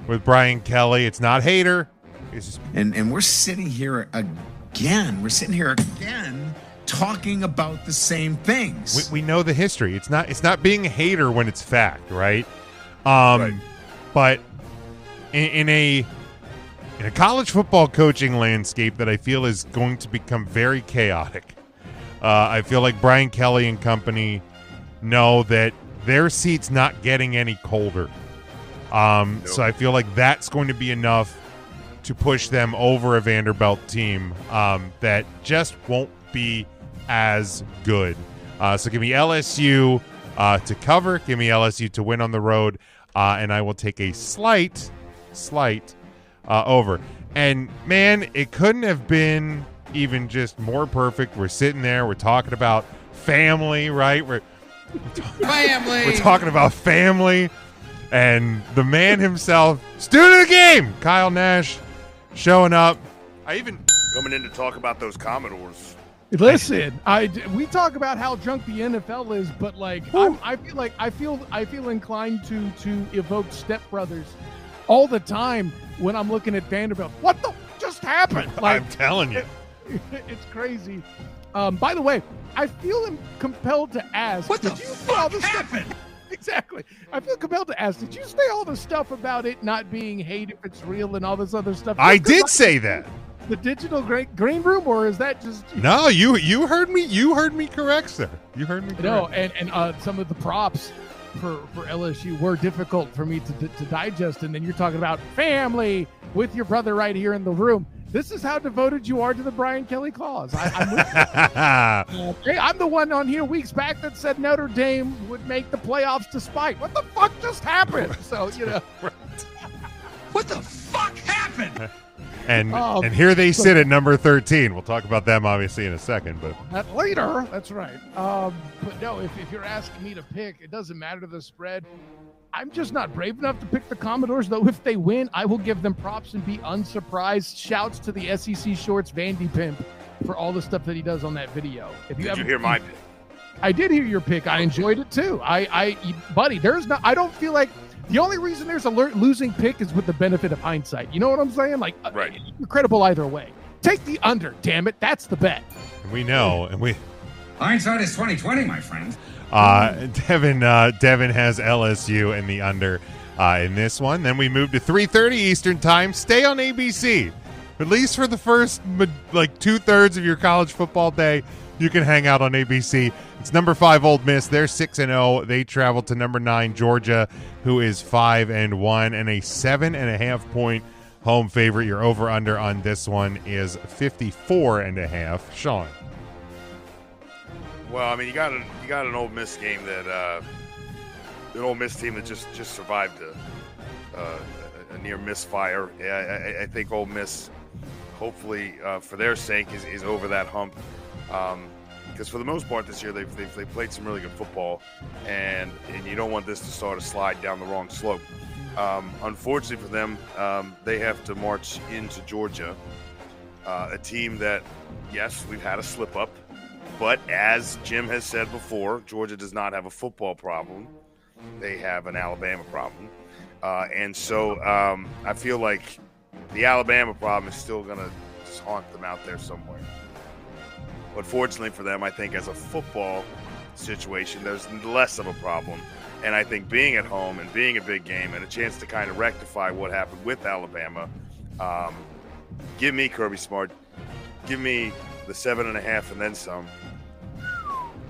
with Brian Kelly. It's not hater. It's just... And we're sitting here again. We're sitting here again talking about the same things. We know the history. It's not being a hater when it's fact, right? Right. But in a college football coaching landscape that I feel is going to become very chaotic, I feel like Brian Kelly and company know that their seat's not getting any colder. So I feel like that's going to be enough to push them over a Vanderbilt team that just won't be as good. So give me LSU to cover. Give me LSU to win on the road. And I will take a slight over. And, man, it couldn't have been even just more perfect. We're sitting there. We're talking about family, right? We're talking about family. And the man himself, student of the game, Kyle Nash, showing up. Coming in to talk about those Commodores. Listen, we talk about how drunk the NFL is, but I feel inclined to evoke Step Brothers all the time when I'm looking at Vanderbilt. What the just happened? I'm telling you, it's crazy. By the way, I feel compelled to ask, What the fuck happened? Exactly. I feel compelled to ask, did you say all the stuff about it not being hate if it's real and all this other stuff? I did say that. The digital green room, or is that just No, you heard me. You heard me correct, sir. You heard me correct. No, and some of the props for LSU were difficult for me to digest, and then you're talking about family with your brother right here in the room. This is how devoted you are to the Brian Kelly cause. I'm the one on here weeks back that said Notre Dame would make the playoffs despite. What the fuck just happened? So, What the fuck happened? And here they sit at number 13. We'll talk about them obviously in a second, but that later. That's right. But no, if you're asking me to pick, it doesn't matter the spread. I'm just not brave enough to pick the Commodores, though. If they win, I will give them props and be unsurprised. Shouts to the SEC Shorts Vandy Pimp for all the stuff that he does on that video. Did you hear my pick? I did hear your pick. I enjoyed it too. Buddy, I don't feel like the only reason there's a losing pick is with the benefit of hindsight. You know what I'm saying? Right. You're credible either way. Take the under, damn it. That's the bet. We know, and we. Hindsight is 20/20, my friend. Devin has LSU in the under in this one. Then we move to 3:30 Eastern time. Stay on ABC, at least for the first 2/3 of your college football day. You can hang out on ABC. It's number 5 Ole Miss. They're 6-0. They travel to number 9 Georgia, who is 5-1, and a 7.5 point home favorite. Your over under on this one is 54.5. Sean. Well, I mean, you got an Ole Miss game that an Ole Miss team that just survived a near misfire. I think Ole Miss, hopefully for their sake, is over that hump. Because for the most part this year they've played some really good football, and you don't want this to sort of slide down the wrong slope. Unfortunately for them, they have to march into Georgia, a team that, yes, we've had a slip up. But as Jim has said before, Georgia does not have a football problem. They have an Alabama problem. And so I feel like the Alabama problem is still going to just haunt them out there somewhere. But fortunately for them, I think as a football situation, there's less of a problem. And I think being at home and being a big game and a chance to kind of rectify what happened with Alabama, give me Kirby Smart. Give me the 7.5 and then some.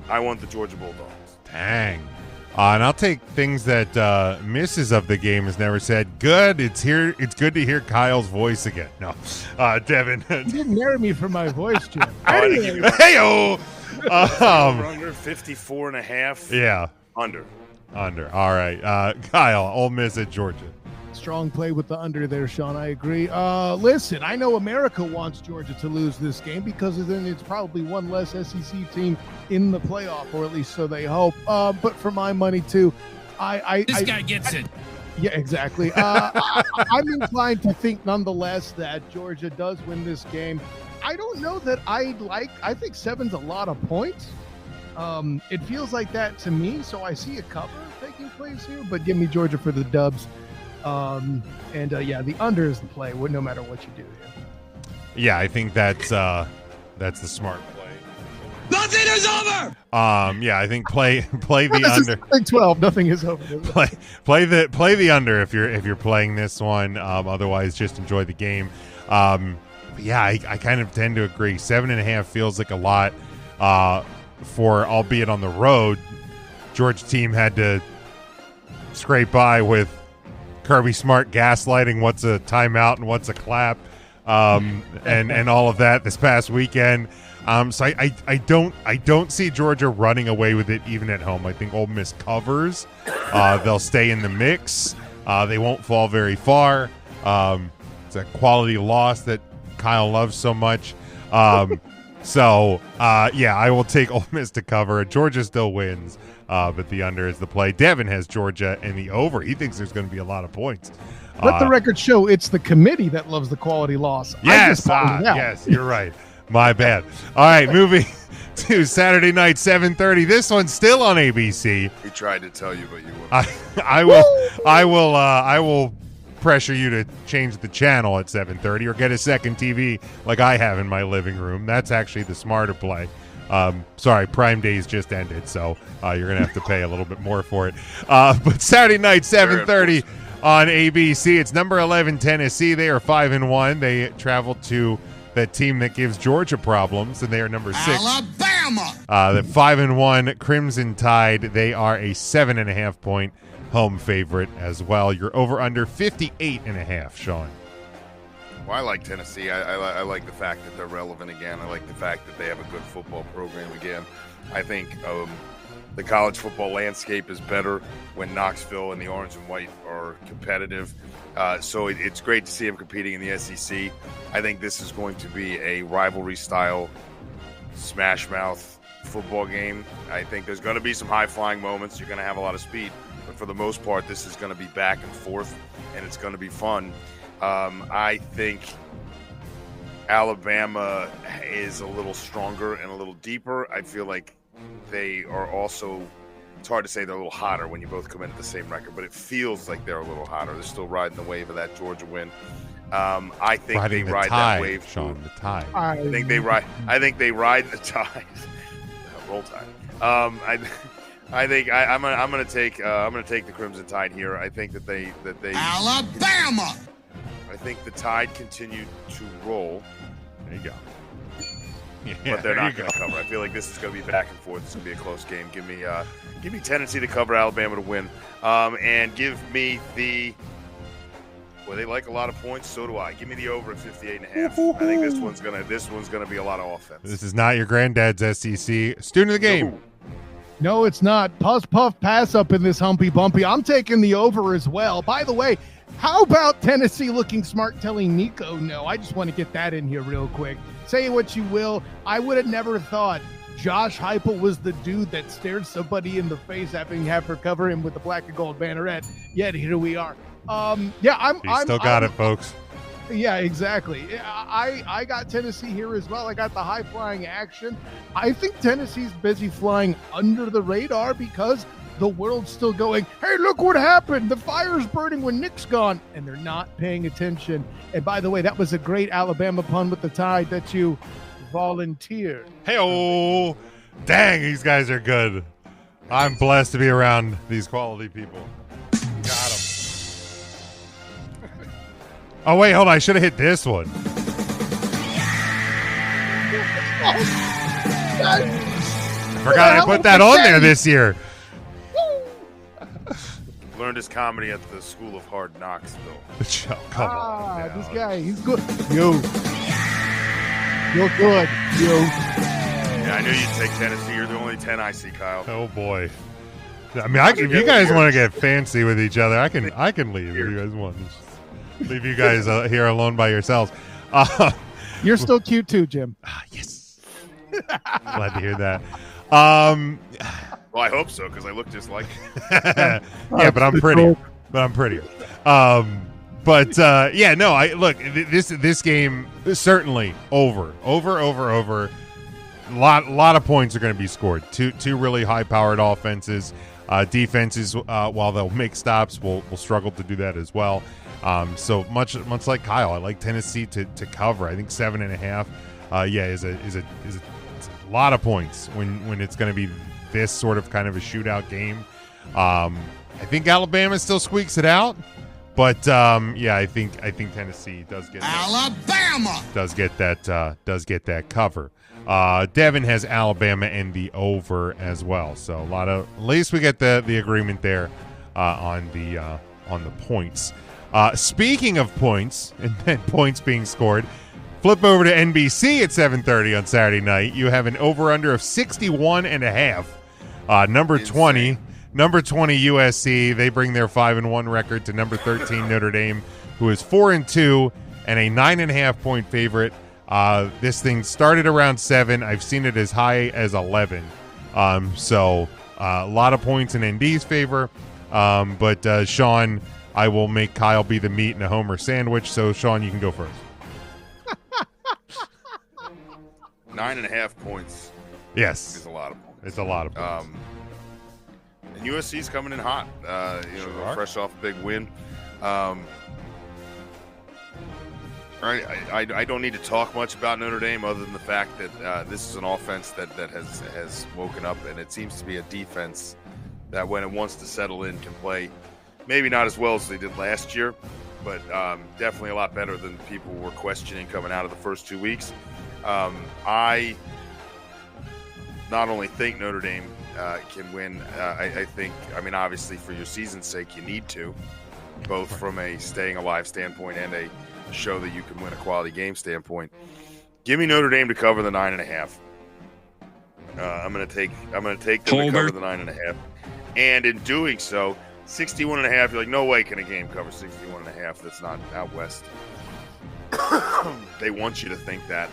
I want the Georgia Bulldogs. Dang. And I'll take things that Mrs. of the game has never said. Good. It's good to hear Kyle's voice again. No. Devin. You didn't marry me for my voice, Jim. Hey-o! Under 54.5. Yeah. Under. All right. Kyle, Ole Miss at Georgia. Strong play with the under there, Sean. I agree. Listen, I know America wants Georgia to lose this game because then it's probably one less SEC team in the playoff, or at least so they hope. But for my money, too, This guy gets it. Yeah, exactly. I'm inclined to think, nonetheless, that Georgia does win this game. I don't know that I think 7's a lot of points. It feels like that to me, so I see a cover taking place here, but give me Georgia for the dubs. The under is the play, no matter what you do here. Yeah, I think that's the smart play. Nothing is over. Yeah, I think play the under. Big 12. Nothing is over. Play the under if you're playing this one. Otherwise, just enjoy the game. Yeah, I kind of tend to agree. 7.5 feels like a lot for, albeit on the road. Georgia team had to scrape by with Kirby Smart gaslighting what's a timeout and what's a clap, and all of that this past weekend. So I don't see Georgia running away with it even at home. I think Ole Miss covers. They'll stay in the mix. They won't fall very far. It's a quality loss that Kyle loves so much. So I will take Ole Miss to cover. Georgia still wins, but the under is the play. Devin has Georgia in the over. He thinks there's going to be a lot of points. Let the record show it's the committee that loves the quality loss. Yes, yes, you're right. My bad. All right, moving to Saturday night, 7:30. This one's still on ABC. He tried to tell you, but you wouldn't. I will pressure you to change the channel at 7:30 or get a second TV like I have in my living room. That's actually the smarter play. Sorry, Prime Days just ended, so you're going to have to pay a little bit more for it. But Saturday night, 7:30 on ABC. It's number 11 Tennessee. They are 5-1. They travel to that team that gives Georgia problems, and they are number 6. Alabama. The 5-1 Crimson Tide. They are a 7.5 point home favorite as well. You're over under 58.5, Sean. Well, I like Tennessee. I like the fact that they're relevant again. I like the fact that they have a good football program again. I think the college football landscape is better when Knoxville and the orange and white are competitive. So it's great to see them competing in the SEC. I think this is going to be a rivalry-style smash-mouth football game. I think there's going to be some high-flying moments. You're going to have a lot of speed. But for the most part, this is going to be back and forth, and it's going to be fun. I think Alabama is a little stronger and a little deeper. I feel like they are also – it's hard to say they're a little hotter when you both come in at the same record, but it feels like they're a little hotter. They're still riding the wave of that Georgia win. I think they ride that wave. Sean, the tide. I think they ride the tide. Roll Tide. I think I'm gonna take the Crimson Tide here. I think that they Alabama. I think the Tide continued to roll. There you go. But they're not going to cover. I feel like this is going to be back and forth. It's going to be a close game. Give me Tennessee to cover, Alabama to win, and give me the. Well, they like a lot of points. So do I. Give me the over at 58.5. I think this one's gonna be a lot of offense. This is not your granddad's SEC. Student of the game. No, it's not. Puff pass up in this humpy bumpy. I'm taking the over as well. By the way, how about Tennessee looking smart telling Nico no? I just want to get that in here real quick. Say what you will. I would have never thought Josh Heupel was the dude that stared somebody in the face after he had her cover him with the black and gold banneret. Yet here we are. I'm still got it, folks. Yeah, exactly. I got Tennessee here as well. I got the high flying action. I think Tennessee's busy flying under the radar because the world's still going, hey, look what happened. The fire's burning when Nick's gone. And they're not paying attention. And by the way, that was a great Alabama pun with the Tide that you volunteered. Hey-oh. Dang, these guys are good. I'm blessed to be around these quality people. Got them. Oh, wait, hold on. I should have hit this one. I forgot I put that on there this year. Learned his comedy at the School of Hard Knocks, Bill. Come on. This guy, he's good. You're good. Yeah, I knew you'd take Tennessee. You're the only 10 I see, Kyle. Oh, boy. I mean, if you guys want to get fancy with each other, I can leave if you guys want. Leave you guys here alone by yourselves. You're still cute too, Jim. Yes. Glad to hear that. Well, I hope so because I look just like yeah, but I'm prettier. This game is certainly over. A lot of points are going to be scored. Two really high-powered offenses. Defenses, while they'll make stops, will struggle to do that as well. So much like Kyle, I like Tennessee to cover. I think 7.5, is a lot of points when it's going to be this sort of kind of a shootout game. I think Alabama still squeaks it out, but I think Tennessee does get that cover. Devin has Alabama and the over as well, so at least we get the agreement there on the points. Speaking of points and points being scored, flip over to NBC at 7:30 on Saturday night. You have an over/under of 61.5. Number 20 USC. They bring their 5-1 record to number 13 Notre Dame, who is 4-2 and a 9.5 point favorite. This thing started around 7. I've seen it as high as 11. So a lot of points in ND's favor. But Sean, I will make Kyle be the meat in a Homer sandwich. So Sean, you can go first. 9.5 points. Yes, is a lot of points. It's a lot of points. And USC's coming in hot. Fresh off a big win. I don't need to talk much about Notre Dame other than the fact that this is an offense that has woken up, and it seems to be a defense that when it wants to settle in can play maybe not as well as they did last year, but definitely a lot better than people were questioning coming out of the first 2 weeks. I not only think Notre Dame can win, I think, obviously for your season's sake, you need to, both from a staying alive standpoint and a show that you can win a quality game standpoint. Give me Notre Dame to cover the 9.5. I'm going to take them to cover the 9.5, and in doing so, 61.5. You're like, no way can a game cover 61.5. That's not out west. They want you to think that.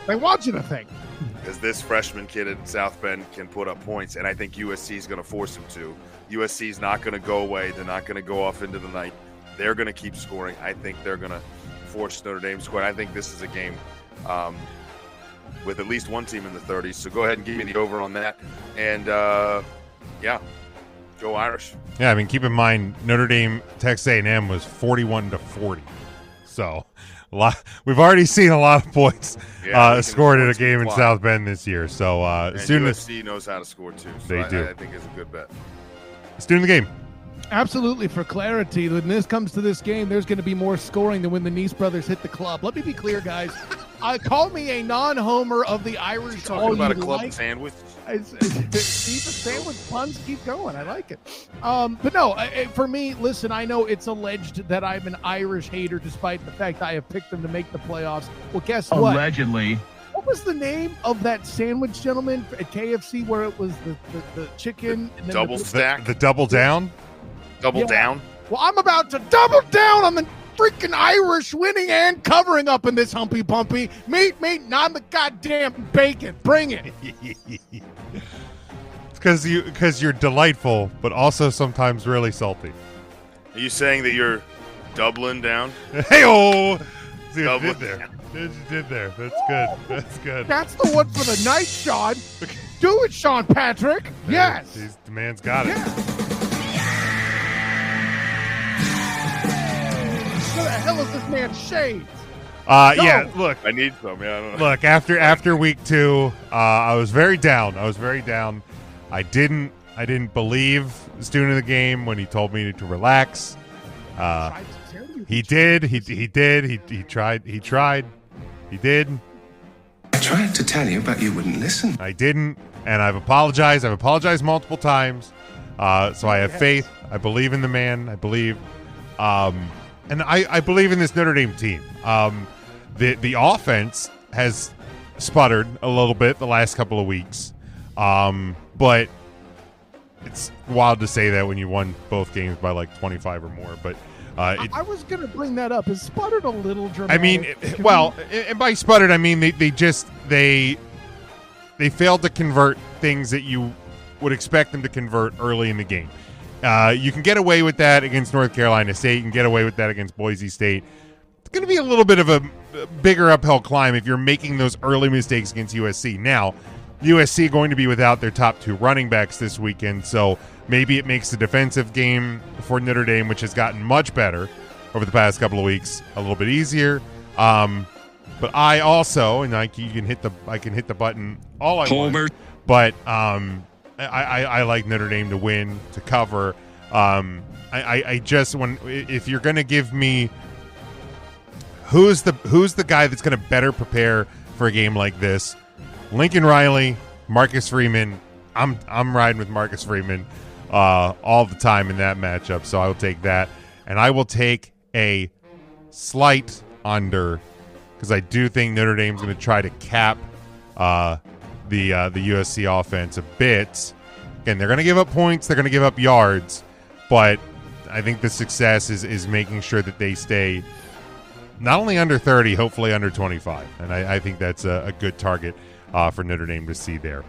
They want you to think. Because this freshman kid at South Bend can put up points, and I think USC is going to force him to. USC is not going to go away. They're not going to go off into the night. They're going to keep scoring. I think they're going to force Notre Dame to score. I think this is a game with at least one team in the 30s. So go ahead and give me the over on that. And, go Irish. Yeah, keep in mind, Notre Dame, Texas A&M was 41-40. So we've already seen a lot of points scored in a game in South Bend this year. So USC knows how to score too. So they do. I think it's a good bet. Student of the game. Absolutely. For clarity, when this comes to this game, there's going to be more scoring than when the Nice brothers hit the club. Let me be clear, guys. Call me a non-homer of the Irish. Talking about a club sandwich. See, the sandwich puns keep going. I like it. But no, for me, listen, I know it's alleged that I'm an Irish hater despite the fact I have picked them to make the playoffs. Well, guess what? Allegedly. What was the name of that sandwich, gentlemen, at KFC where it was the chicken? And then double stack? The double down? Double down? Well, I'm about to double down on the freaking Irish winning and covering up in this humpy pumpy. Meat, not the goddamn bacon. Bring it. It's because you're delightful, but also sometimes really salty. Are you saying that you're doubling down? Hey-oh! See what you Doubling did there. down. See what you did there. That's good. That's good. That's the one for the night, Sean. Do it, Sean Patrick. Yes. The man's got it. What the hell is this man's shades? Yeah, look. I need some. Yeah, I don't know. Look, after week 2, I was very down. I didn't believe the student of the game when he told me to relax. He did. He tried. He did. I tried to tell you, but you wouldn't listen. I didn't, and I've apologized. I've apologized multiple times. So I have faith. I believe in the man. I believe. And I believe in this Notre Dame team. The offense has sputtered a little bit the last couple of weeks. But it's wild to say that when you won both games by like 25 or more. But I was going to bring that up. It sputtered a little dramatic. And by sputtered, I mean they failed to convert things that you would expect them to convert early in the game. You can get away with that against North Carolina State. You can get away with that against Boise State. It's going to be a little bit of a bigger uphill climb if you're making those early mistakes against USC. Now, USC going to be without their top 2 running backs this weekend, so maybe it makes the defensive game for Notre Dame, which has gotten much better over the past couple of weeks, a little bit easier. But I also, and I can hit the button all I want. But I like Notre Dame to win, to cover. If you're going to give me who's the guy that's going to better prepare for a game like this, Lincoln Riley, Marcus Freeman. I'm riding with Marcus Freeman all the time in that matchup, so I will take that, and I will take a slight under because I do think Notre Dame's going to try to cap the USC offense a bit. Again, they're going to give up points, they're going to give up yards, but I think the success is making sure that they stay not only under 30, hopefully under 25, and I think that's a good target for Notre Dame to see there.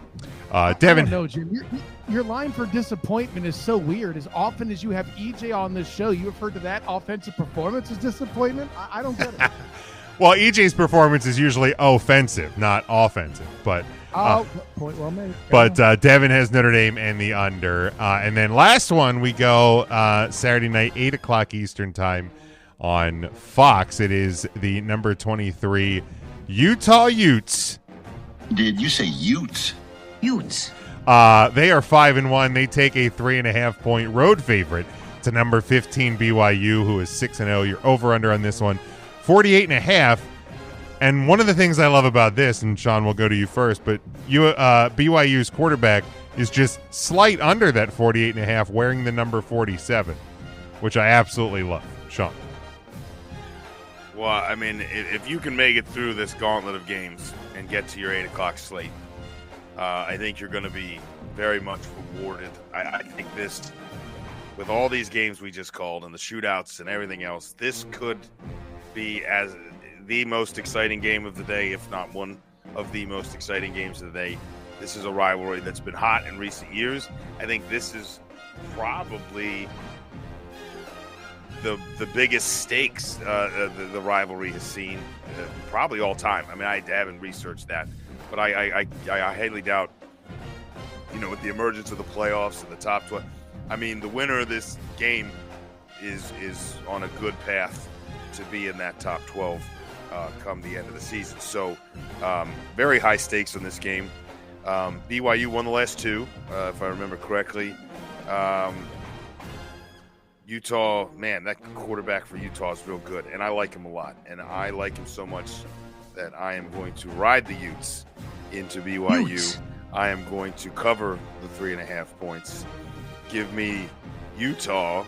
Devin. I don't know, Jim. Your line for disappointment is so weird. As often as you have EJ on this show, you refer to that offensive performance as disappointment? I don't get it. Well, EJ's performance is usually offensive, not offensive. But point well made. But Devin has Notre Dame and the under. And then last one, we go Saturday night, 8 o'clock Eastern time on Fox. It is the number 23 Utah Utes. Did you say Utes? Utes. They are 5-1. They take a 3.5-point road favorite to number 15 BYU, who is 6-0. You're over/under on this one, 48.5. And one of the things I love about this, and Sean, we'll go to you first, but BYU's quarterback is just slight under that 48.5, wearing the number 47, which I absolutely love. Sean. Well, I mean, if you can make it through this gauntlet of games and get to your 8 o'clock slate, I think you're going to be very much rewarded. I think this, with all these games we just called and the shootouts and everything else, this could be as the most exciting game of the day, if not one of the most exciting games of the day. This is a rivalry that's been hot in recent years. I think this is probably the biggest stakes the rivalry has seen, probably all time. I mean, I haven't researched that, but I highly doubt, with the emergence of the playoffs and the top 12, I mean, the winner of this game is on a good path to be in that top 12 come the end of the season. So very high stakes in this game. BYU won the last two, if I remember correctly. Utah, man, that quarterback for Utah is real good, and I like him a lot. And I like him so much that I am going to ride the Utes into BYU. Utes. I am going to cover the 3.5 points. Give me Utah.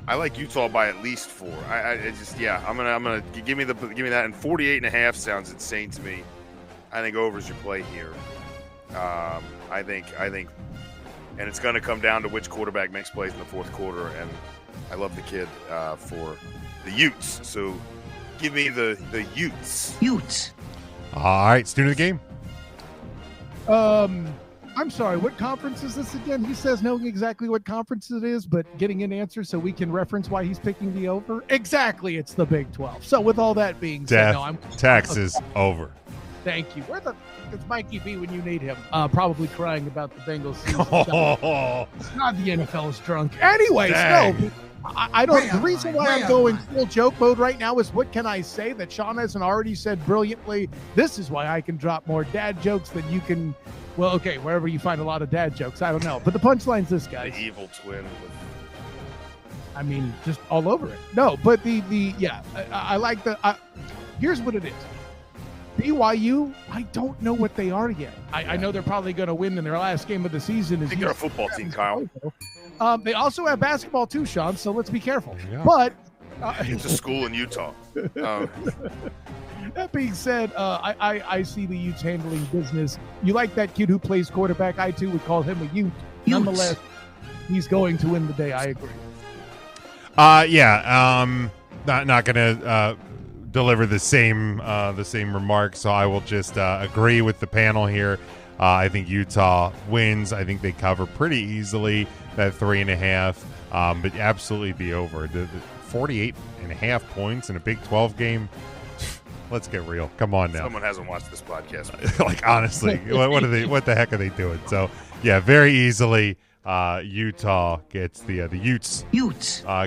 I like Utah by at least 4. I'm gonna give me that. And 48.5 sounds insane to me. I think over's your play here. I think, and it's going to come down to which quarterback makes plays in the fourth quarter. And I love the kid for the Utes. So give me the Utes. Utes. All right, student of the game. I'm sorry, what conference is this again? He says knowing exactly what conference it is, but getting an answer so we can reference why he's picking the over. Exactly, it's the Big 12. So with all that being said, taxes over. Thank you. Where the it's Mikey B when you need him? Probably crying about the Bengals season. It's not the NFL is drunk. Anyways, no. I don't. The reason why I'm going full joke mode right now is what can I say that Sean hasn't already said brilliantly? This is why I can drop more dad jokes than you can. Well, okay, wherever you find a lot of dad jokes, I don't know. But the punchline's this, guys. The evil twin. I mean, just all over it. No, but I like the. Here's what it is. BYU, I don't know what they are yet. I know they're probably going to win in their last game of the season. I think they're a football team, Kyle. They also have basketball too, Sean, so let's be careful. Yeah. But it's a school in Utah. That being said, I see the Utes handling business. You like that kid who plays quarterback? I too would call him a Ute. Nonetheless, he's going to win the day. I agree. Not going to deliver the same remarks, so I will just agree with the panel here. I think Utah wins. I think they cover pretty easily that 3.5, but absolutely be over. The 48.5 points in a Big 12 game. Let's get real. Come on now. Someone hasn't watched this podcast. Like, honestly, what the heck are they doing? So, yeah, very easily Utah gets the Utes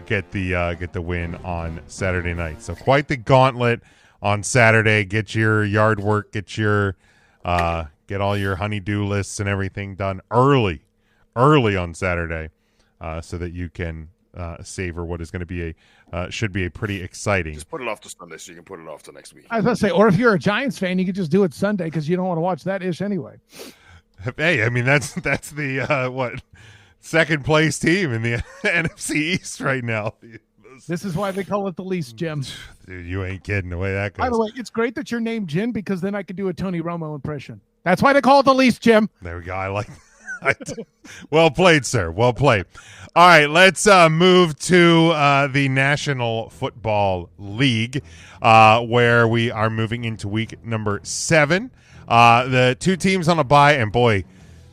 get the win on Saturday night. So quite the gauntlet. on Saturday. Get your yard work, get all your honey-do lists and everything done early on Saturday, so that you can savor what is going to be should be a pretty exciting. Just put it off to Sunday so you can put it off to next week. I was going to say, or if you're a Giants fan, you could just do it Sunday because you don't want to watch that ish anyway. Hey, I mean that's the second place team in the NFC East right now. This is why they call it the least, Jim. Dude, you ain't kidding the way that goes. By the way, it's great that you're named Jim because then I could do a Tony Romo impression. That's why they call it the least, Jim. There we go. I like that. Well played, sir. Well played. All right, let's move to the National Football League, where we are moving into week number 7. The two teams on a bye, and boy,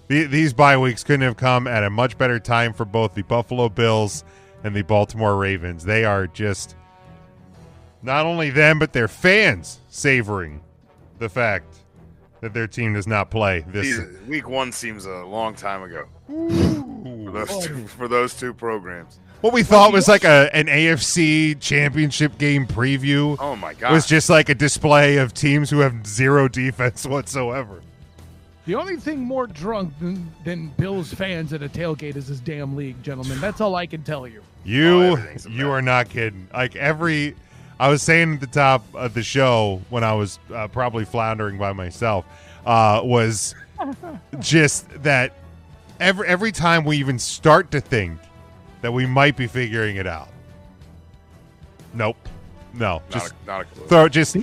these bye weeks couldn't have come at a much better time for both the Buffalo Bills and the Baltimore Ravens. They are just, not only them, but their fans savoring the fact that their team does not play this. Week 1 seems a long time ago for those two programs. What we thought was like an AFC championship game preview. Oh, my God. Was just like a display of teams who have zero defense whatsoever. The only thing more drunk than Bills fans at a tailgate is this damn league, gentlemen. That's all I can tell you. You are not kidding. Like I was saying at the top of the show when I was probably floundering by myself, was just that every time we even start to think that we might be figuring it out. Nope. No. Not a clue. Throw just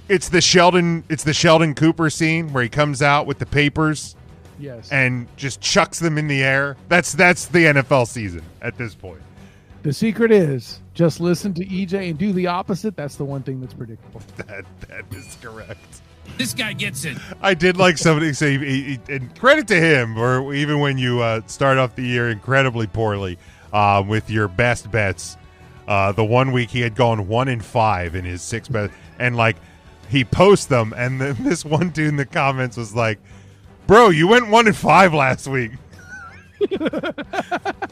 it's the Sheldon Cooper scene where he comes out with the papers. Yes. And just chucks them in the air. That's the NFL season at this point. The secret is just listen to EJ and do the opposite. That's the one thing that's predictable. That is correct. This guy gets it. I did like somebody say, and credit to him, or even when you start off the year incredibly poorly with your best bets. The one week he had gone 1-5 in his 6 bets, and like he posts them, and then this one dude in the comments was like, "Bro, you went 1-5 last week."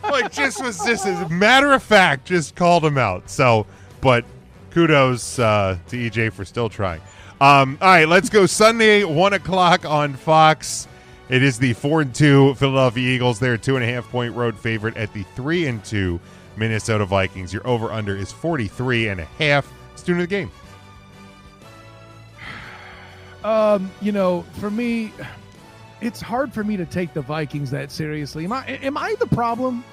Like just as a matter of fact, just called him out. So, but kudos to EJ for still trying. All right, let's go Sunday, 1:00 on Fox. It is the 4-2 Philadelphia Eagles. They're a 2.5-point road favorite at the 3-2 Minnesota Vikings. Your over/under is 43.5. Let's tune in the game. For me, it's hard for me to take the Vikings that seriously. Am I the problem?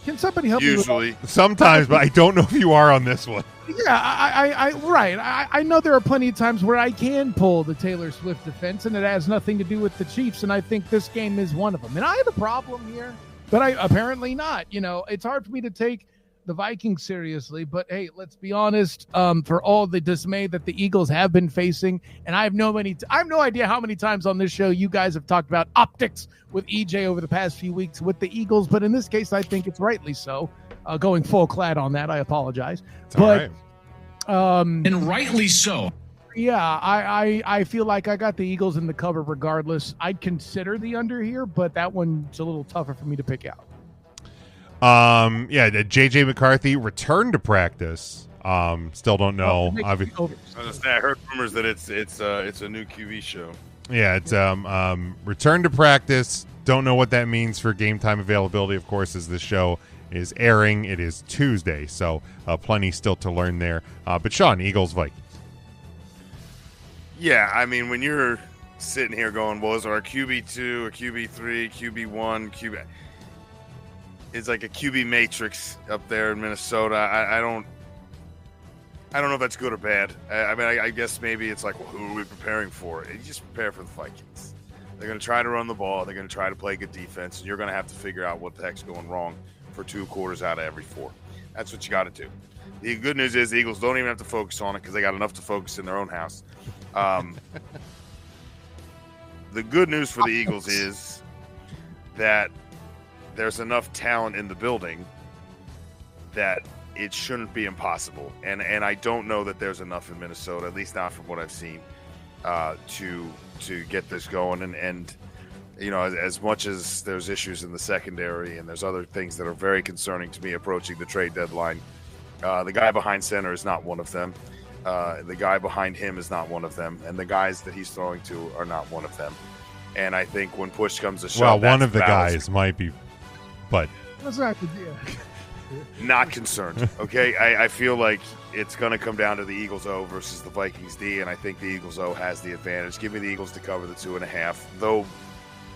Can somebody help me? Usually. Sometimes, but I don't know if you are on this one. Yeah, right. I know there are plenty of times where I can pull the Taylor Swift defense, and it has nothing to do with the Chiefs, and I think this game is one of them. And I have a problem here, but I apparently not. It's hard for me to take the Vikings seriously, but hey, let's be honest. For all the dismay that the Eagles have been facing, and I have no idea how many times on this show you guys have talked about optics with EJ over the past few weeks with the Eagles, but in this case, I think it's rightly so. Going full clad on that, I apologize. But and rightly so. Yeah, I feel like I got the Eagles in the cover regardless. I'd consider the under here, but that one's a little tougher for me to pick out. JJ McCarthy returned to practice. Still don't know. I heard rumors that it's a new QB show. Yeah, it's return to practice. Don't know what that means for game time availability, of course, as this show is airing. It is Tuesday, so plenty still to learn there. But Sean, Eagles, Vikings. Yeah, I mean, when you're sitting here going, well, is there a QB2, a QB3, QB1, QB... It's like a QB matrix up there in Minnesota. I don't know if that's good or bad. I guess maybe it's like, well, who are we preparing for? You just prepare for the Vikings. They're going to try to run the ball. They're going to try to play good defense. And you're going to have to figure out what the heck's going wrong for 2 quarters out of every 4. That's what you got to do. The good news is the Eagles don't even have to focus on it because they got enough to focus in their own house. The good news for the Eagles is that there's enough talent in the building that it shouldn't be impossible. And I don't know that there's enough in Minnesota, at least not from what I've seen, to get this going. And as much as there's issues in the secondary and there's other things that are very concerning to me approaching the trade deadline, the guy behind center is not one of them. The guy behind him is not one of them, and the guys that he's throwing to are not one of them. And I think when push comes to shove, well, one of the guys might be, but that's not the deal. Not concerned. Okay, I feel like it's going to come down to the Eagles O versus the Vikings D, and I think the Eagles O has the advantage. Give me the Eagles to cover the 2.5, though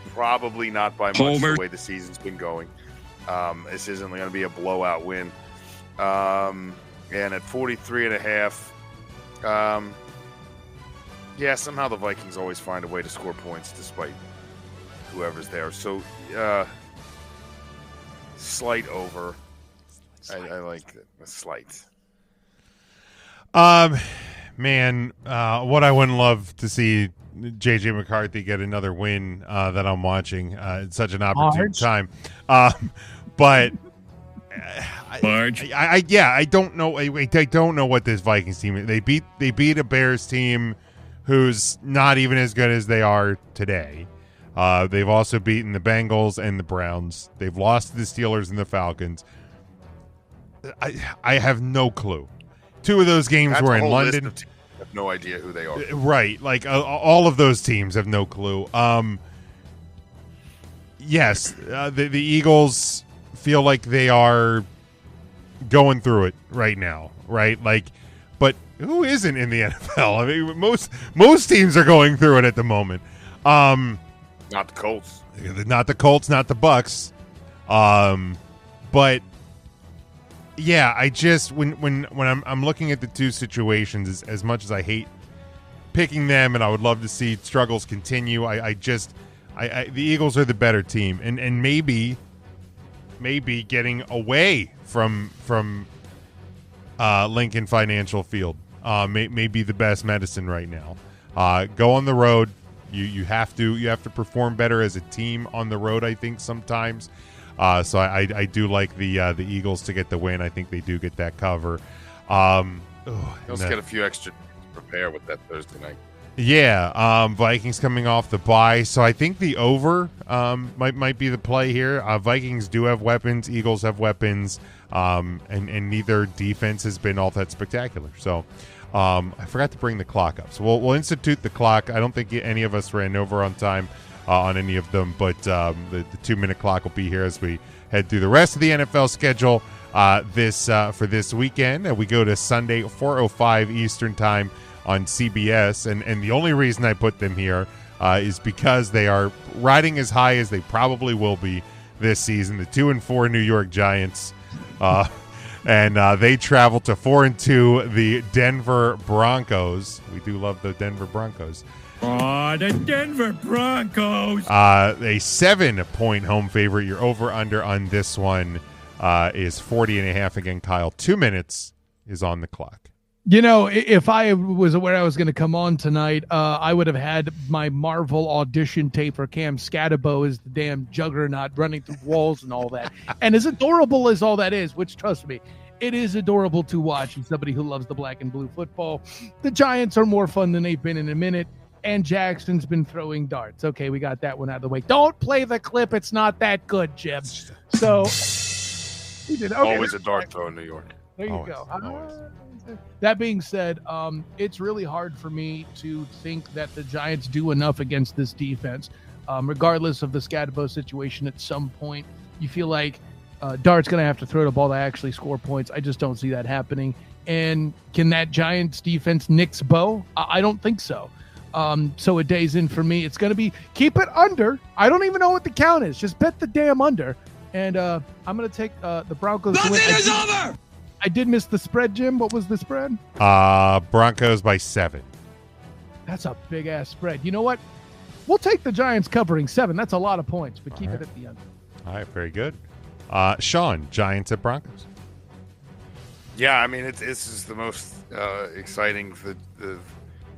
probably not by much the way the season's been going. This isn't going to be a blowout win. And at 43.5, yeah, somehow the Vikings always find a way to score points despite whoever's there. So, slight over. I like a slight. Man, what I wouldn't love to see J.J. McCarthy get another win that I'm watching. It's such an opportune time. But I don't know. I don't know what this Vikings team is. They beat a Bears team who's not even as good as they are today. They've also beaten the Bengals and the Browns. They've lost to the Steelers and the Falcons. I have no clue. Two of those games were in London. I have no idea who they are. Right. Like all of those teams have no clue. Yes, the Eagles feel like they are going through it right now, right? Like, but who isn't in the NFL? I mean, most teams are going through it at the moment. Not the Colts. Not the Colts, not the Bucks. But yeah, I just when I'm looking at the two situations, as much as I hate picking them and I would love to see struggles continue, I the Eagles are the better team, and maybe getting away from Lincoln Financial Field may be the best medicine right now. Go on the road. You have to perform better as a team on the road, I think, sometimes. So I do like the Eagles to get the win. I think they do get that cover. Let's get a few extra to prepare with that Thursday night. Yeah, Vikings coming off the bye, so I think the over might be the play here. Vikings do have weapons, Eagles have weapons, and neither defense has been all that spectacular. So I forgot to bring the clock up, so we'll institute the clock. I don't think any of us ran over on time on any of them, but the 2-minute clock will be here as we head through the rest of the NFL schedule for this weekend. And we go to Sunday, 4:05 Eastern time on CBS, and the only reason I put them here is because they are riding as high as they probably will be this season. The 2-4 New York Giants, and they travel to 4-2 the Denver Broncos. We do love the Denver Broncos. Oh, the Denver Broncos. A 7-point home favorite. Your over-under on this one is 40.5. Again, Kyle, 2 minutes is on the clock. You know, if I was aware I was going to come on tonight, I would have had my Marvel audition tape for Cam Scatterbo as the damn juggernaut running through walls and all that. And as adorable as all that is, which, trust me, it is adorable to watch as somebody who loves the black and blue football, the Giants are more fun than they've been in a minute, and Jackson's been throwing darts. Okay, we got that one out of the way. Don't play the clip. It's not that good, Jim. So, he did. Okay, always a dart throw in New York. There you go. That being said, it's really hard for me to think that the Giants do enough against this defense. Regardless of the Scatterbo situation, at some point, you feel like Dart's going to have to throw the ball to actually score points. I just don't see that happening. And can that Giants defense nix Bo? I don't think so. So a day's in for me. It's going to be keep it under. I don't even know what the count is. Just bet the damn under. And I'm going to take the Broncos. Nothing is over! I did miss the spread, Jim. What was the spread? Broncos by 7. That's a big-ass spread. You know what? We'll take the Giants covering 7. That's a lot of points, but keep it at the under. All right, very good. Sean, Giants at Broncos. Yeah, I mean, this is the most exciting the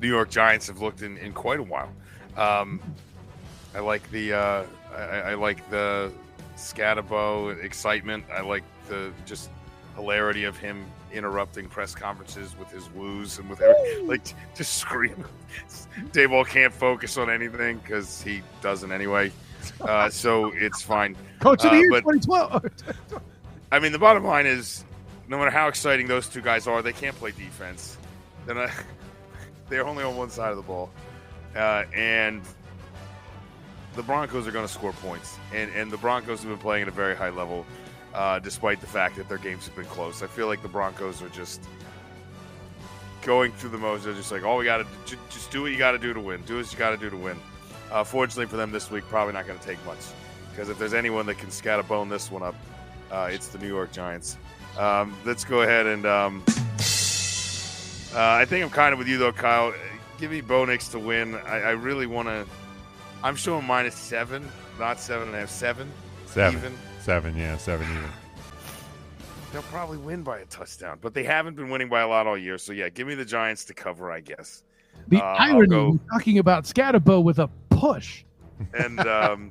New York Giants have looked in quite a while. I like the I like the Scatterbo excitement. I like the just hilarity of him interrupting press conferences with his woos and with everything, like just screaming. Dayball can't focus on anything because he doesn't anyway, so it's fine. Coach of the year 2012. I mean, the bottom line is, no matter how exciting those two guys are, they can't play defense. then they're only on one side of the ball, and the Broncos are going to score points, and the Broncos have been playing at a very high level, despite the fact that their games have been close. I feel like the Broncos are just going through the motions. They're just like, we got to just do what you got to do to win. Do what you got to do to win. Fortunately for them this week, probably not going to take much, because if there's anyone that can scatterbone this one up, it's the New York Giants. Let's go ahead and I think I'm kind of with you though, Kyle. Give me Bo Nix to win. I really want to. I'm showing -7, not 7.5. 7. 7. Even. 7. Yeah, 7 even. They'll probably win by a touchdown, but they haven't been winning by a lot all year. So yeah, give me the Giants to cover, I guess. The irony of talking about Scatterbo with a push. And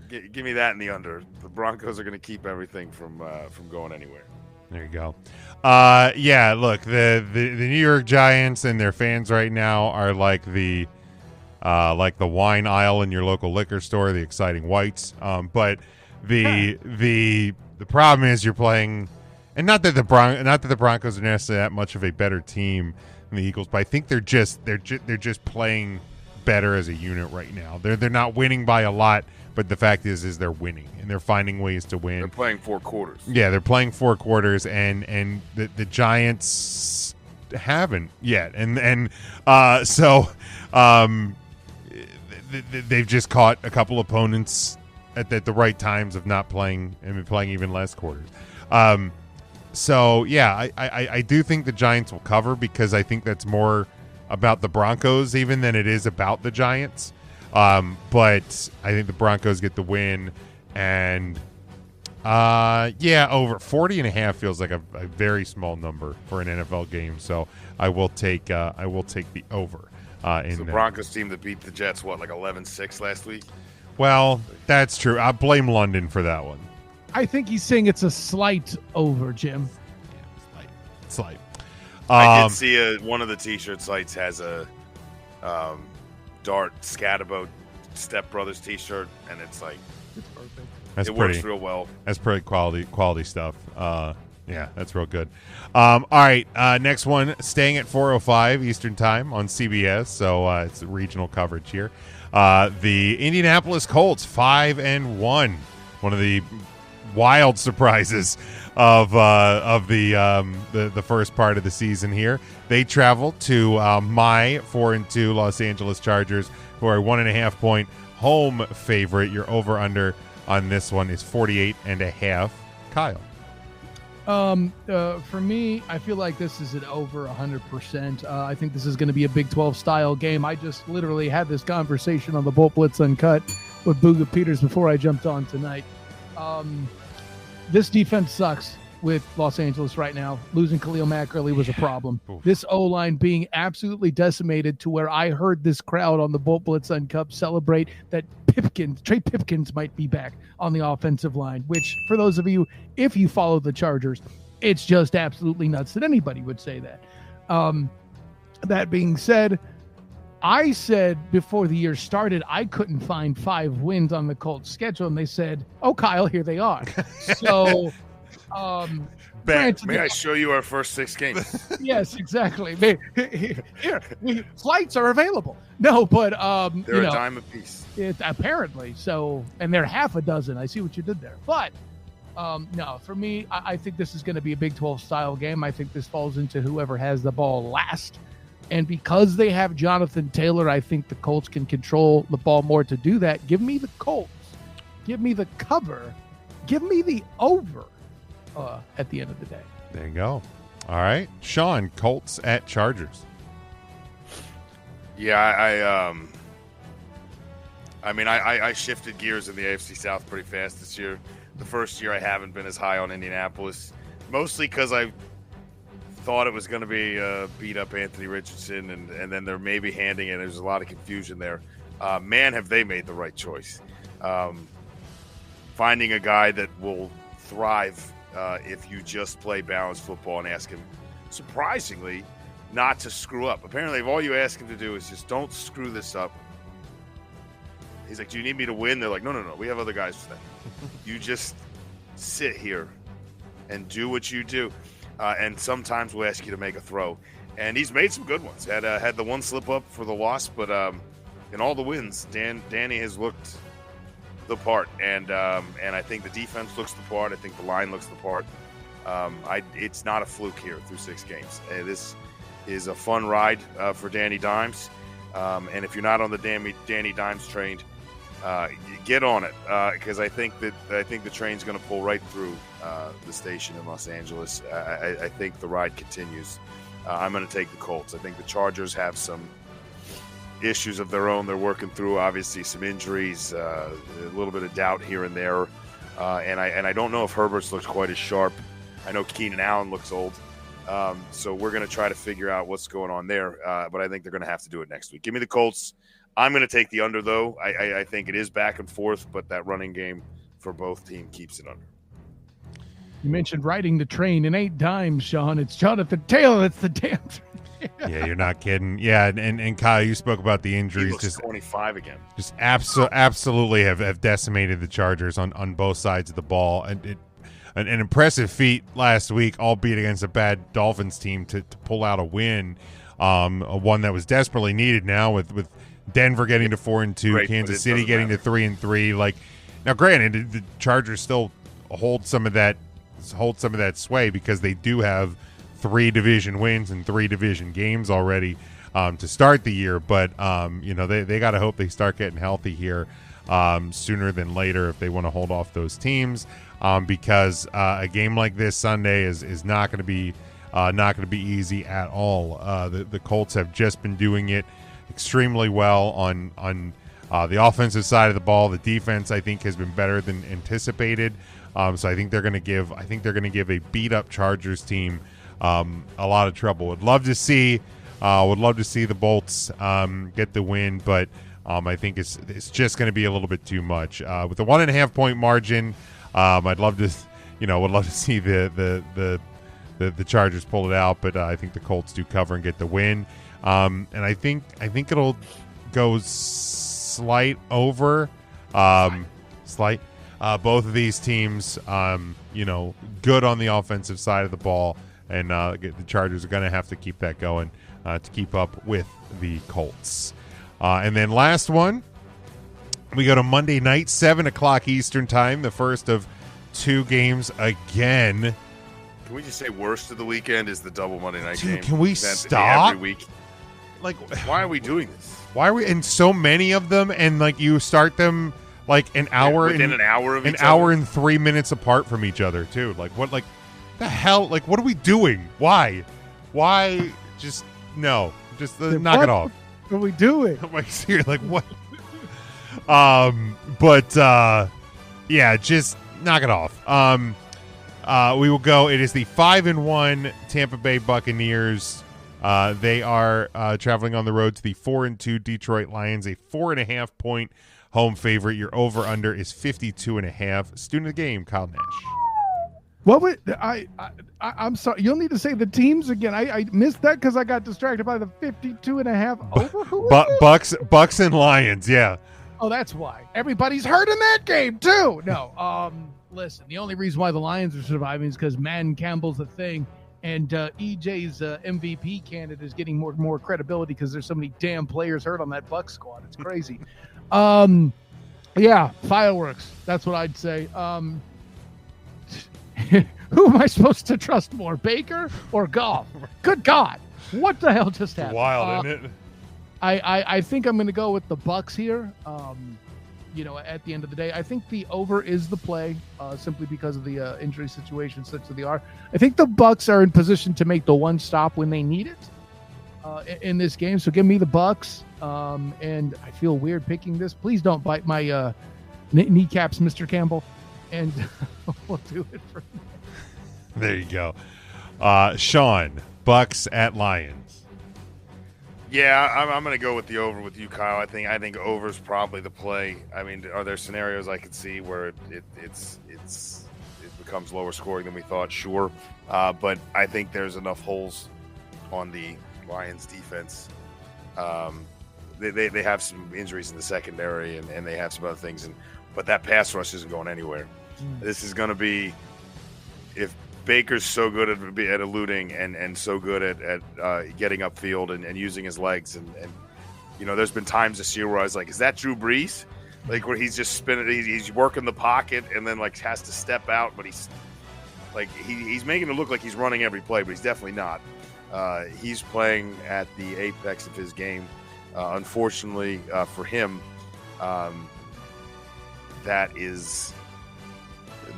give me that in the under. The Broncos are going to keep everything from going anywhere. There you go. Yeah, look, the New York Giants and their fans right now are like the wine aisle in your local liquor store, the exciting whites. But the problem is you're playing, and not that the Broncos are necessarily that much of a better team than the Eagles, but I think they're just playing better as a unit right now. They're not winning by a lot, but the fact is they're winning and they're finding ways to win. They're playing 4 quarters. Yeah, they're playing 4 quarters, and the Giants haven't yet, and so they've just caught a couple opponents at the right times of not playing and been playing even less quarters. So yeah, I do think the Giants will cover, because I think that's more about the Broncos even than it is about the Giants. But I think the Broncos get the win, and yeah, over 40.5 feels like a very small number for an NFL game. So I will take the over. It's the Broncos team that beat the Jets, like 11-6 last week? Well, that's true. I blame London for that one. I think he's saying it's a slight over, Jim. Yeah, slight. I did see one of the T-shirt sites has a Dart Scatterbo Step Brothers T-shirt, and it's like it's perfect. It works real well. That's pretty quality stuff. Yeah, that's real good. All right, next one, staying at 4:05 Eastern Time on CBS, so it's regional coverage here. The Indianapolis Colts 5-1, one of the wild surprises of the first part of the season here. They travel to my 4-2 Los Angeles Chargers, who are a 1.5-point home favorite. Your over/under on this one is 48.5. Kyle. For me, I feel like this is an over 100%. I think this is going to be a Big 12 style game. I just literally had this conversation on the Bolt Blitz Uncut with Booga Peters before I jumped on tonight. This defense sucks with Los Angeles right now. Losing Khalil Mack early was a problem. This O-line being absolutely decimated to where I heard this crowd on the Bolt Blitz Uncut celebrate that Trey Pipkins might be back on the offensive line, which for those of you, if you follow the Chargers, it's just absolutely nuts that anybody would say that. That being said, I said before the year started, I couldn't find 5 wins on the Colts schedule, and they said, "Oh, Kyle, here they are." So, may I show you our first 6 games? Yes, exactly. Here, flights are available. No, but they're a dime a piece. Apparently. So, and they're half a dozen. I see what you did there. But no, for me, I think this is going to be a Big 12 style game. I think this falls into whoever has the ball last. And because they have Jonathan Taylor, I think the Colts can control the ball more to do that. Give me the Colts. Give me the cover. Give me the over at the end of the day. There you go. All right. Sean, Colts at Chargers. Yeah, I shifted gears in the AFC South pretty fast this year. The first year I haven't been as high on Indianapolis, mostly because I thought it was going to be beat up Anthony Richardson, and then they're maybe handing it. There's a lot of confusion there. Man, have they made the right choice. Finding a guy that will thrive if you just play balanced football and ask him, surprisingly, not to screw up. Apparently, if all you ask him to do is just don't screw this up. He's like, do you need me to win? They're like, no, we have other guys for that. You just sit here and do what you do. And sometimes we'll ask you to make a throw. And he's made some good ones. Had the one slip up for the loss, but in all the wins, Danny has looked the part, and I think the defense looks the part. I think the line looks the part. It's not a fluke here through 6 games. This is a fun ride for Danny Dimes, and if you're not on the Danny Dimes train, get on it, because I think the train's going to pull right through the station in Los Angeles. I think the ride continues. I'm going to take the Colts. I think the Chargers have some issues of their own they're working through. Obviously, some injuries, a little bit of doubt here and there, and I don't know if Herbert's looks quite as sharp. I know Keenan Allen looks old, so we're going to try to figure out what's going on there. But I think they're going to have to do it next week. Give me the Colts. I'm going to take the under, though. I think it is back and forth, but that running game for both teams keeps it under. You mentioned riding the train, and 8 times, Sean. It's Jonathan Taylor. It's the damn train. Yeah, you're not kidding. Yeah, and Kyle, you spoke about the injuries. He looks just 25 again. Just absolutely have decimated the Chargers on both sides of the ball. And an impressive feat last week, albeit against a bad Dolphins team, to pull out a win, one that was desperately needed now with Denver getting to 4-2, Kansas City getting to 3-3. Like, now, granted, the Chargers still hold some of that sway because they do have 3 division wins and 3 division games already to start the year. But they got to hope they start getting healthy here sooner than later if they want to hold off those teams, because a game like this Sunday is not going to be easy at all. The Colts have just been doing it extremely well on the offensive side of the ball. The defense, I think, has been better than anticipated. So I think they're going to give a beat up Chargers team a lot of trouble. Would love to see the Bolts get the win, but I think it's just going to be a little bit too much with the 1.5 point margin. I'd love to see the Chargers pull it out, but I think the Colts do cover and get the win. And I think it'll go slight over, slight. Both of these teams, good on the offensive side of the ball, and the Chargers are going to have to keep that going to keep up with the Colts. And then last one, we go to Monday night, 7 o'clock Eastern time, the first of 2 games again. Can we just say worst of the weekend is the double Monday night game? Can we stop? Every week. Like, why are we doing this? Why are we in so many of them, and like you start them like an hour within an hour of an each hour other? and 3 minutes apart from each other too? Like, what? Like, the hell? Like, what are we doing? Why? Just no. Just knock it off. What are we doing? I'm like, seriously, like what? Yeah, just knock it off. We will go. It is the 5-1 Tampa Bay Buccaneers. They are traveling on the road to the 4-2 Detroit Lions, a 4.5 point home favorite. Your over/under is 52.5. Student of the game, Kyle Nash. What would I'm sorry. You'll need to say the teams again. I missed that because I got distracted by the 52.5 over. Bucks and Lions. Yeah. Oh, that's why everybody's hurt in that game too. No. Listen, the only reason why the Lions are surviving is because Man Campbell's a thing, and EJ's MVP candidate is getting more and more credibility because there's so many damn players hurt on that Bucs squad. It's crazy. Yeah, fireworks. That's what I'd say. Who am I supposed to trust more, Baker or Goff? Good God, what the hell just happened? Wild, isn't it? I think I'm going to go with the Bucs here. At the end of the day, I think the over is the play, simply because of the injury situation such that they are. I think the Bucs are in position to make the one stop when they need it in this game. So give me the Bucs. And I feel weird picking this. Please don't bite my kneecaps, Mr. Campbell. And we'll do it for me. There you go. Sean, Bucks at Lions. Yeah, I'm going to go with the over with you, Kyle. I think over is probably the play. I mean, are there scenarios I could see where it becomes lower scoring than we thought? Sure, but I think there's enough holes on the Lions defense. They have some injuries in the secondary, and they have some other things, but that pass rush isn't going anywhere. This is going to be, if Baker's so good at eluding and so good at getting upfield and using his legs. And there's been times this year where I was like, is that Drew Brees? Like where he's just spinning, he's working the pocket and then like has to step out, but he's making it look like he's running every play, but he's definitely not. He's playing at the apex of his game. Unfortunately for him, that is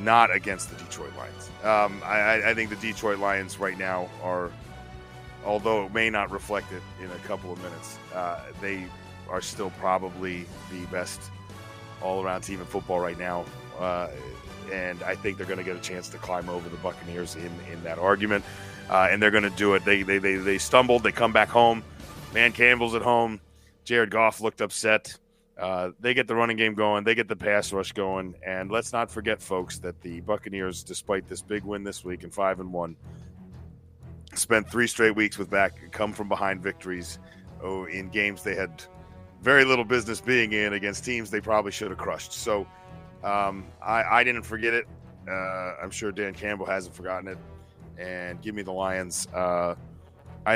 not against the Detroit Lions. I think the Detroit Lions right now are, although it may not reflect it in a couple of minutes, they are still probably the best all-around team in football right now. And I think they're going to get a chance to climb over the Buccaneers in that argument. And they're going to do it. They stumbled. They come back home. Man Campbell's at home. Jared Goff looked upset. They get the running game going. They get the pass rush going. And let's not forget, folks, that the Buccaneers, despite this big win this week in 5-1, spent 3 straight weeks with come from behind victories in games they had very little business being in against teams they probably should have crushed. So I didn't forget it. I'm sure Dan Campbell hasn't forgotten it. And give me the Lions, I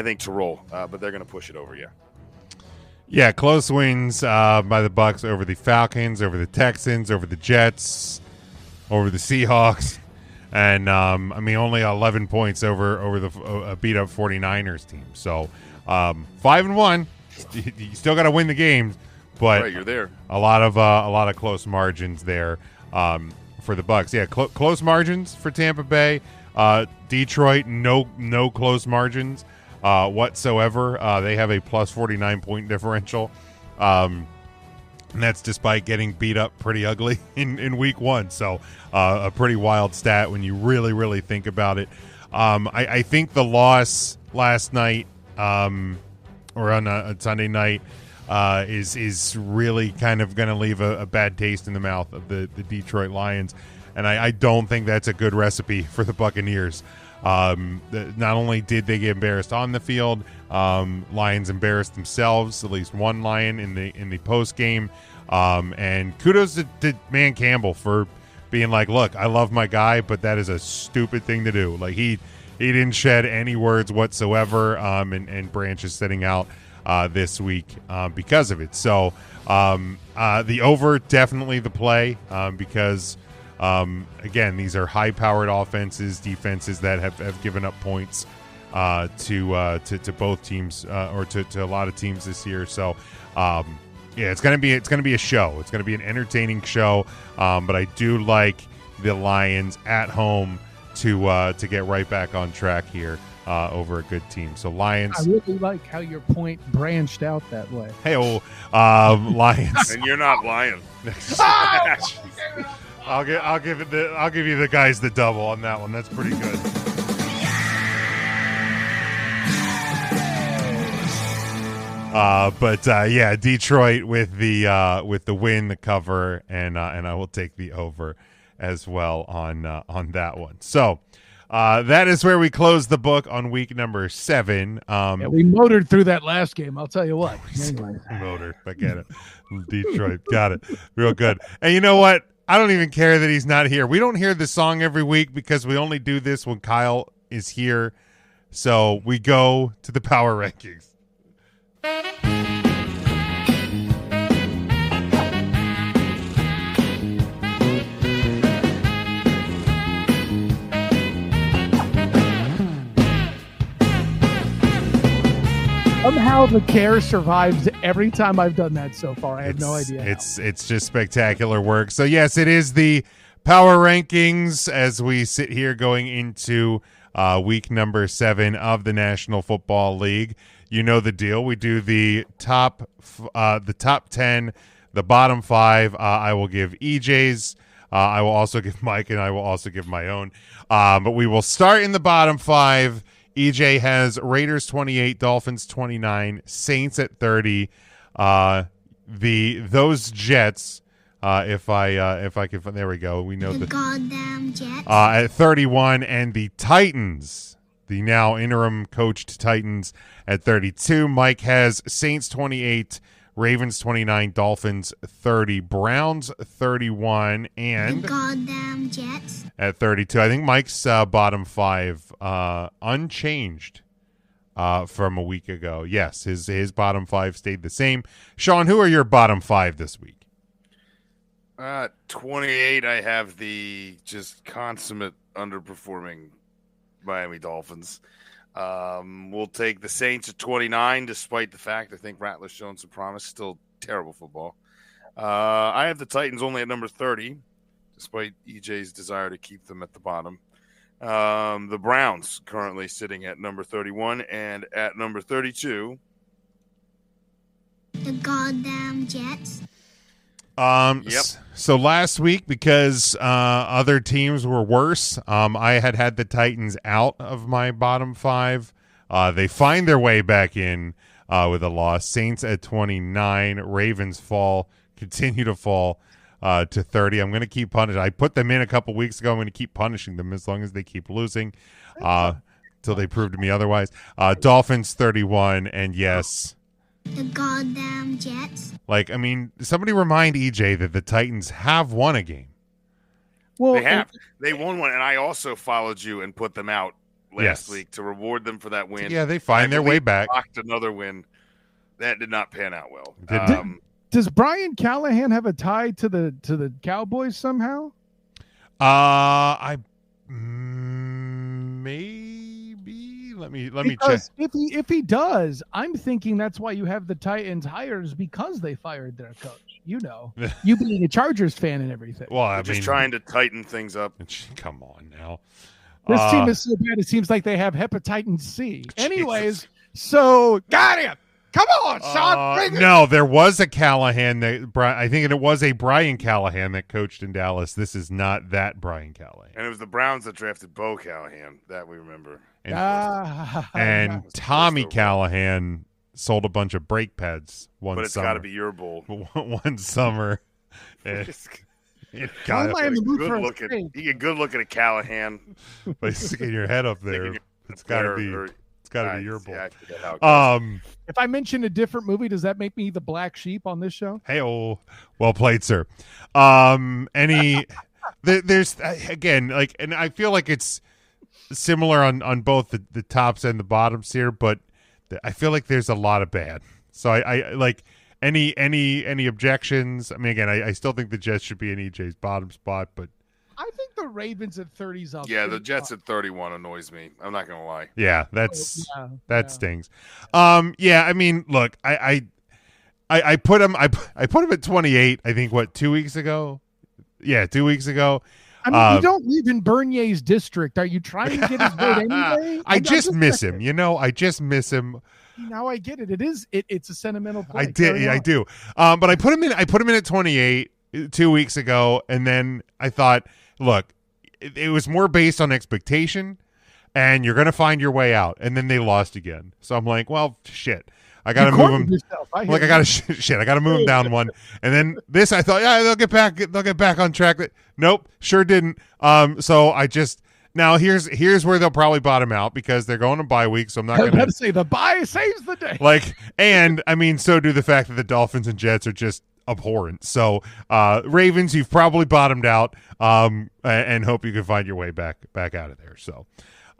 think, to roll. But they're going to push it over, yeah. Yeah, close wins by the Bucs over the Falcons, over the Texans, over the Jets, over the Seahawks, and only 11 points over the beat up 49ers team. So 5-1, you still got to win the games, but right, you're there. A lot of close margins there for the Bucs. Yeah, close margins for Tampa Bay. Detroit, no close margins whatsoever. They have a plus 49 point differential. And that's despite getting beat up pretty ugly in week 1. So a pretty wild stat when you really, really think about it. I think the loss last night or on a Sunday night is really kind of going to leave a bad taste in the mouth of the Detroit Lions. And I don't think that's a good recipe for the Buccaneers. Not only did they get embarrassed on the field, Lions embarrassed themselves, at least one Lion in the post game. And kudos to Man Campbell for being like, look, I love my guy, but that is a stupid thing to do. Like he didn't shed any words whatsoever. And Branch is sitting out this week because of it. So the over, definitely the play because again, these are high-powered offenses, defenses that have given up points to both teams or to a lot of teams this year. So, it's gonna be a show. It's gonna be an entertaining show. But I do like the Lions at home to get right back on track here over a good team. So Lions. I really like how your point branched out that way. Hey, Lions. And you're not lying. I'll give you the guys the double on that one. That's pretty good. Yeah, Detroit with the win, the cover, and I will take the over as well on that one. So that is where we close the book on week number 7. Yeah, we motored through that last game. I'll tell you what. Motored, I get it. Detroit, got it, real good. And you know what? I don't even care that he's not here. We don't hear the song every week because we only do this when Kyle is here. So we go to the power rankings. Somehow the care survives every time I've done that so far. I have no idea. It's just spectacular work. So yes, it is the power rankings as we sit here going into week number 7 of the National Football League. You know the deal. We do the top 10, the bottom 5. I will give EJ's. I will also give Mike, and I will also give my own. But we will start in the bottom 5. EJ has Raiders 28, Dolphins 29, Saints at 30. Those Jets. If I can, there we go. We know the goddamn Jets at 31, and the Titans, the now interim coached Titans at 32. Mike has Saints 28, Ravens 29, Dolphins 30, Browns 31, and the goddamn Jets at 32. I think Mike's bottom 5 unchanged from a week ago. Yes, his bottom 5 stayed the same. Sean, who are your bottom 5 this week? 28, I have the just consummate underperforming Miami Dolphins. We'll take the Saints at 29, despite the fact I think Rattler's shown some promise. Still terrible football. I have the Titans only at number 30, despite EJ's desire to keep them at the bottom. The Browns currently sitting at number 31, and at number 32, the goddamn Jets. Yep. So last week, because other teams were worse, I had the Titans out of my bottom 5. They find their way back in with a loss. Saints at 29. Ravens continue to fall to 30. I'm going to keep punishing. I put them in a couple weeks ago. I'm going to keep punishing them as long as they keep losing till they prove to me otherwise. Dolphins 31, and yes, the goddamn Jets. Like, I mean, somebody remind EJ that the Titans have won a game. Well, they have. They won one, and I also followed you and put them out last week to reward them for that win. Yeah, they find their way back. Blocked another win. That did not pan out well. Does Brian Callahan have a tie to the Cowboys somehow? Maybe. Let me check. If he does, I'm thinking that's why you have the Titans hires, because they fired their coach. You know, you being a Chargers fan and everything. Well, I mean, just trying to tighten things up. Come on now. This team is so bad. It seems like they have hepatitis C. Anyways, so got him. Come on, Sean. No, there was a Callahan I think it was a Brian Callahan that coached in Dallas. This is not that Brian Callahan. And it was the Browns that drafted Bo Callahan. That we remember. And Tommy Callahan sold a bunch of brake pads one summer. But it's got to be your bull. One summer. You get good looking at Callahan. By sticking your head up there. It's got to be. It's got to be your bull. If I mention a different movie, does that make me the black sheep on this show? Hey, well played, sir. There's again, like, and I feel like it's similar on both the tops and the bottoms here, but I feel like there's a lot of bad. So I like any objections. I mean, again, I still think the Jets should be in EJ's bottom spot, but I think the Ravens at 30's up. Yeah, the Jets at 31 annoys me. I'm not gonna lie. Yeah, that stings. Yeah, I mean, look, I put him at 28. I think 2 weeks ago. Yeah, 2 weeks ago. I mean, you don't live in Bernier's district. Are you trying to get his vote anyway? I just miss him. You know, I just miss him. Now I get it. It's a sentimental play. I do. But I put him in at 28 2 weeks ago, and then I thought, look, it was more based on expectation, and you're going to find your way out. And then they lost again. So I'm like, well, shit. I got to move him. I got to move him down one. And then this, I thought, yeah, they'll get back on track. Nope, sure didn't. So I just now here's where they'll probably bottom out, because they're going to bye week. So I'm not going to say the bye saves the day. And I mean, so do the fact that the Dolphins and Jets are just abhorrent. So Ravens, you've probably bottomed out, and hope you can find your way back out of there. So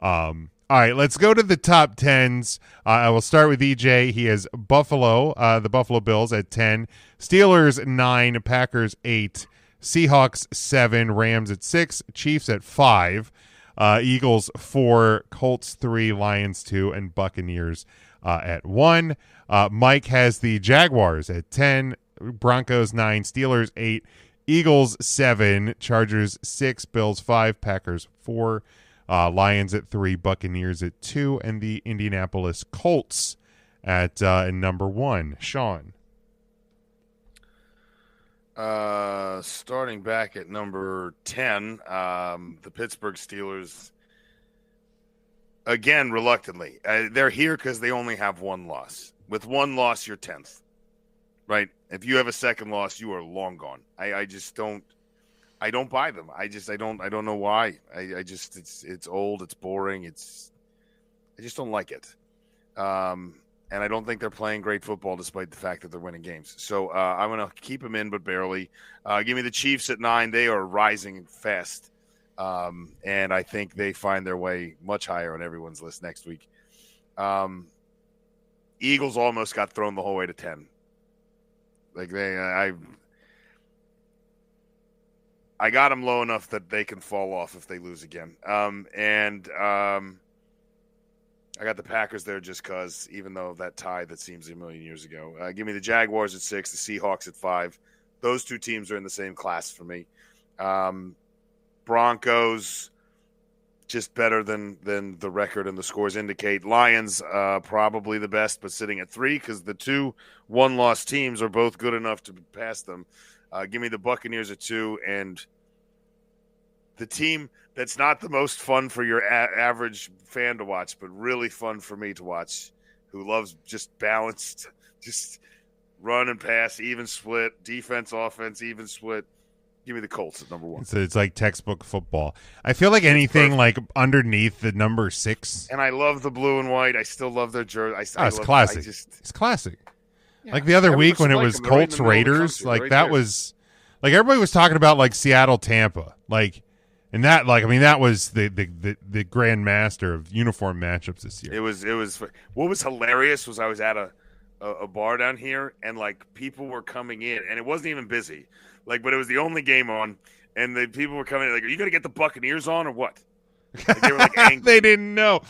all right, let's go to the top 10s. I will start with EJ. He has Buffalo, the Buffalo Bills at 10, Steelers 9, Packers 8, Seahawks 7, Rams at 6, Chiefs at 5, Eagles 4, Colts 3, Lions 2, and Buccaneers at 1. Mike has the Jaguars at 10, Broncos 9, Steelers 8, Eagles 7, Chargers 6, Bills 5, Packers 4, Lions at 3, Buccaneers at 2, and the Indianapolis Colts at number 1. Sean. Starting back at number 10, the Pittsburgh Steelers, again, reluctantly. They're here because they only have one loss. With one loss, you're 10th, right? If you have a second loss, you are long gone. I just don't. I don't buy them. I don't know why. It's old. It's boring. I just don't like it. And and I don't think they're playing great football despite the fact that they're winning games. So I'm going to keep them in, but barely. Give me the Chiefs at 9. They are rising fast, and I think they find their way much higher on everyone's list next week. Eagles almost got thrown the whole way to 10. Like I got them low enough that they can fall off if they lose again. And I got the Packers there just because, even though that tie that seems a million years ago. Give me the Jaguars at 6, the Seahawks at 5. Those two teams are in the same class for me. Broncos, just better than the record and the scores indicate. Lions, probably the best, but sitting at 3 because the two one-loss teams are both good enough to pass them. Give me the Buccaneers at 2, and the team that's not the most fun for your average fan to watch, but really fun for me to watch, who loves just balanced, just run and pass, even split, defense, offense, even split. Give me the Colts at number 1. So it's like textbook football. I feel like anything like underneath the number 6. And I love the blue and white. I still love their jersey. It's classic. It's classic. Yeah. Like the other week when it was Colts Raiders, like that was like everybody was talking about like Seattle Tampa, like, and that like I mean that was the grand master of uniform matchups this year. It was what was hilarious was I was at a bar down here and like people were coming in and it wasn't even busy, like, but it was the only game on and the people were coming in like, are you gonna get the Buccaneers on or what? Like, they were like angry. They didn't know.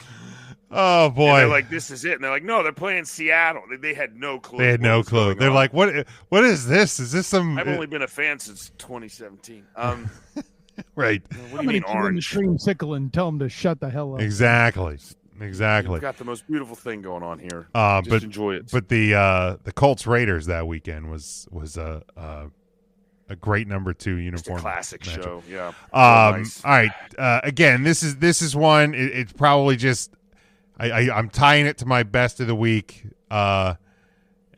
Oh boy! And they're like, "This is it," and they're like, "No, they're playing Seattle." They had no clue. They had no clue. They're like, "What is this? Is this some?" I've only been a fan since 2017. Right. What do you mean orange? The creamsicle and tell them to shut the hell up. Exactly. You've got the most beautiful thing going on here. But enjoy it. But the Colts Raiders that weekend was a great number 2 uniform. Just a classic matchup. show. Yeah. Nice. All right. Again, this is one. It's probably just. I'm tying it to my best of the week. They're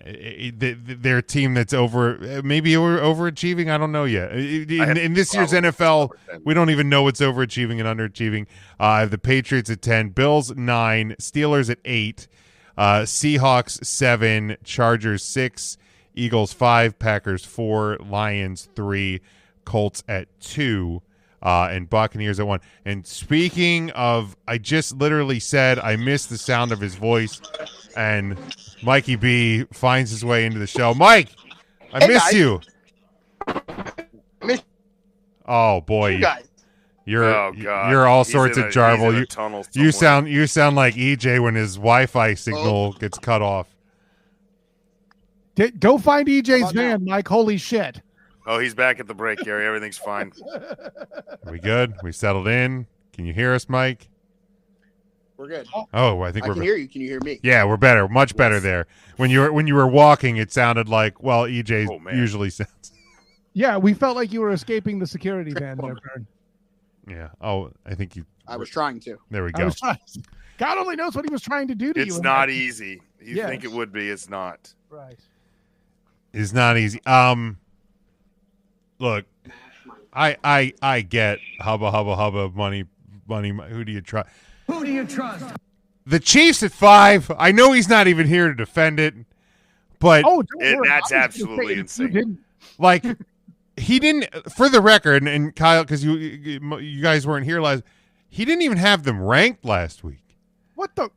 a team that's overachieving. I don't know yet. In this year's NFL, we don't even know what's overachieving and underachieving. I have the Patriots at 10, Bills 9, Steelers at 8, Seahawks 7, Chargers 6, Eagles 5, Packers 4, Lions 3, Colts at 2. And Buccaneers at 1. And speaking of, I just literally said I missed the sound of his voice, and Mikey B finds his way into the show. Mike, I miss you. Oh boy, you're all sorts of jarble. You sound like EJ when his Wi-Fi signal gets cut off. Go find EJ's van, Mike. Holy shit. Oh, he's back at the break, Gary. Everything's fine. Are we good? We settled in? Can you hear us, Mike? We're good. Oh, I think I can hear you. Can you hear me? Yeah, we're better. Much better there. When you were walking, it sounded like, well, EJ usually sounds. Yeah, we felt like you were escaping the security van there, Bern. Yeah. Oh, I think you. I was trying to. There we go. God only knows what he was trying to do to you. It's not easy. You think it would be. It's not. Right. It's not easy. Look, I get hubba money. Who do you trust? Who do you trust? The Chiefs at 5. I know he's not even here to defend it, but that's absolutely insane. Like he didn't, for the record, and Kyle, because you guys weren't here last. He didn't even have them ranked last week. What the?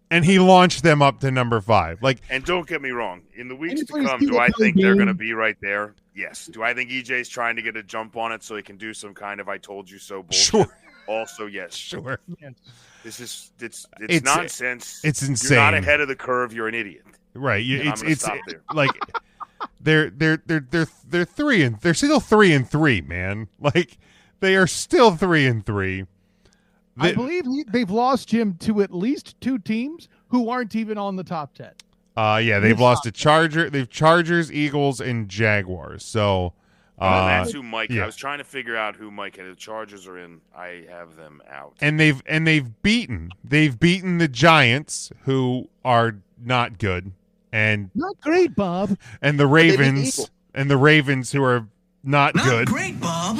And he launched them up to number 5. Like, and don't get me wrong. In the weeks to come, do I think they're going to be right there? Yes. Do I think EJ's trying to get a jump on it so he can do some kind of "I told you so" bullshit? Sure. Also, yes. Sure. It's nonsense. It's insane. You're not ahead of the curve. You're an idiot. Right. It's like they're 3 and they're still 3-3, man. Like they are still 3-3. I believe they've lost, Jim, to at least 2 teams who aren't even on the top 10. Yeah, they've lost to Chargers, Eagles, and Jaguars. So that's who Mike. Yeah. I was trying to figure out who Mike had. The Chargers are in. I have them out. And they've beaten the Giants, who are not good, and not great, Bob. And the Ravens, who are not good. Not great, Bob.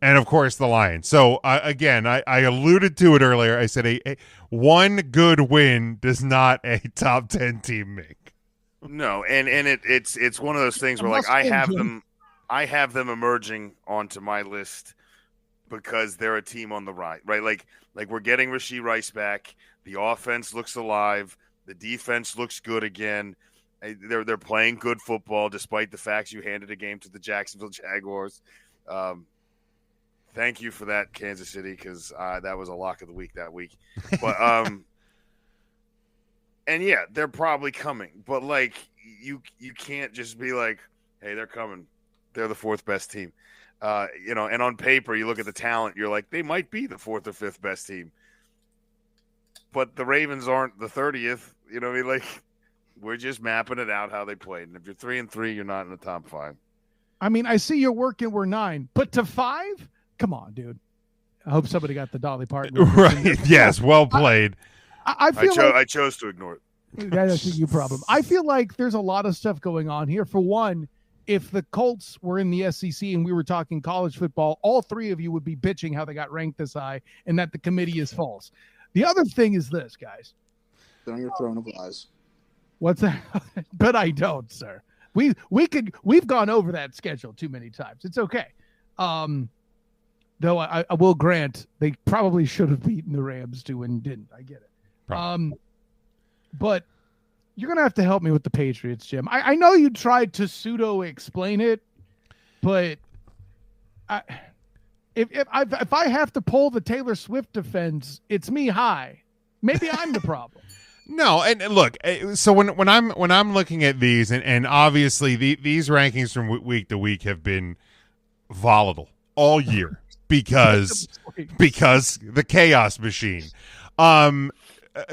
And, of course, the Lions. So, again, I alluded to it earlier. I said a one good win does not a top 10 team make. No, and it's one of those things where, like, I have them emerging onto my list because they're a team on the rise, right? Like we're getting Rashee Rice back. The offense looks alive. The defense looks good again. They're playing good football despite the fact you handed a game to the Jacksonville Jaguars. Thank you for that, Kansas City, because that was a lock of the week that week. But and yeah, they're probably coming. But like you can't just be like, hey, they're coming. They're the fourth best team. And on paper, you look at the talent, you're like, they might be the fourth or fifth best team. But the Ravens aren't the 30th. You know what I mean? Like, we're just mapping it out how they played. And if you're 3-3, you're not in the top 5. I mean, I see you're working. We're 9, but to 5? Come on, dude. I hope somebody got the Dolly Parton. Right. Yes. Well played. I chose to ignore it. That's a you problem. I feel like there's a lot of stuff going on here. For one, if the Colts were in the SEC and we were talking college football, all three of you would be bitching how they got ranked this high and that the committee is false. The other thing is this, guys. Sit on your throne of lies. What's that? But I don't, sir. We've gone over that schedule too many times. It's okay. Though I will grant they probably should have beaten the Rams too and didn't. I get it. But you're going to have to help me with the Patriots, Jim. I know you tried to pseudo explain it, but if I have to pull the Taylor Swift defense, it's me high. Maybe I'm the problem. No, and look, so when I'm looking at these, and obviously these rankings from week to week have been volatile all year because the chaos machine.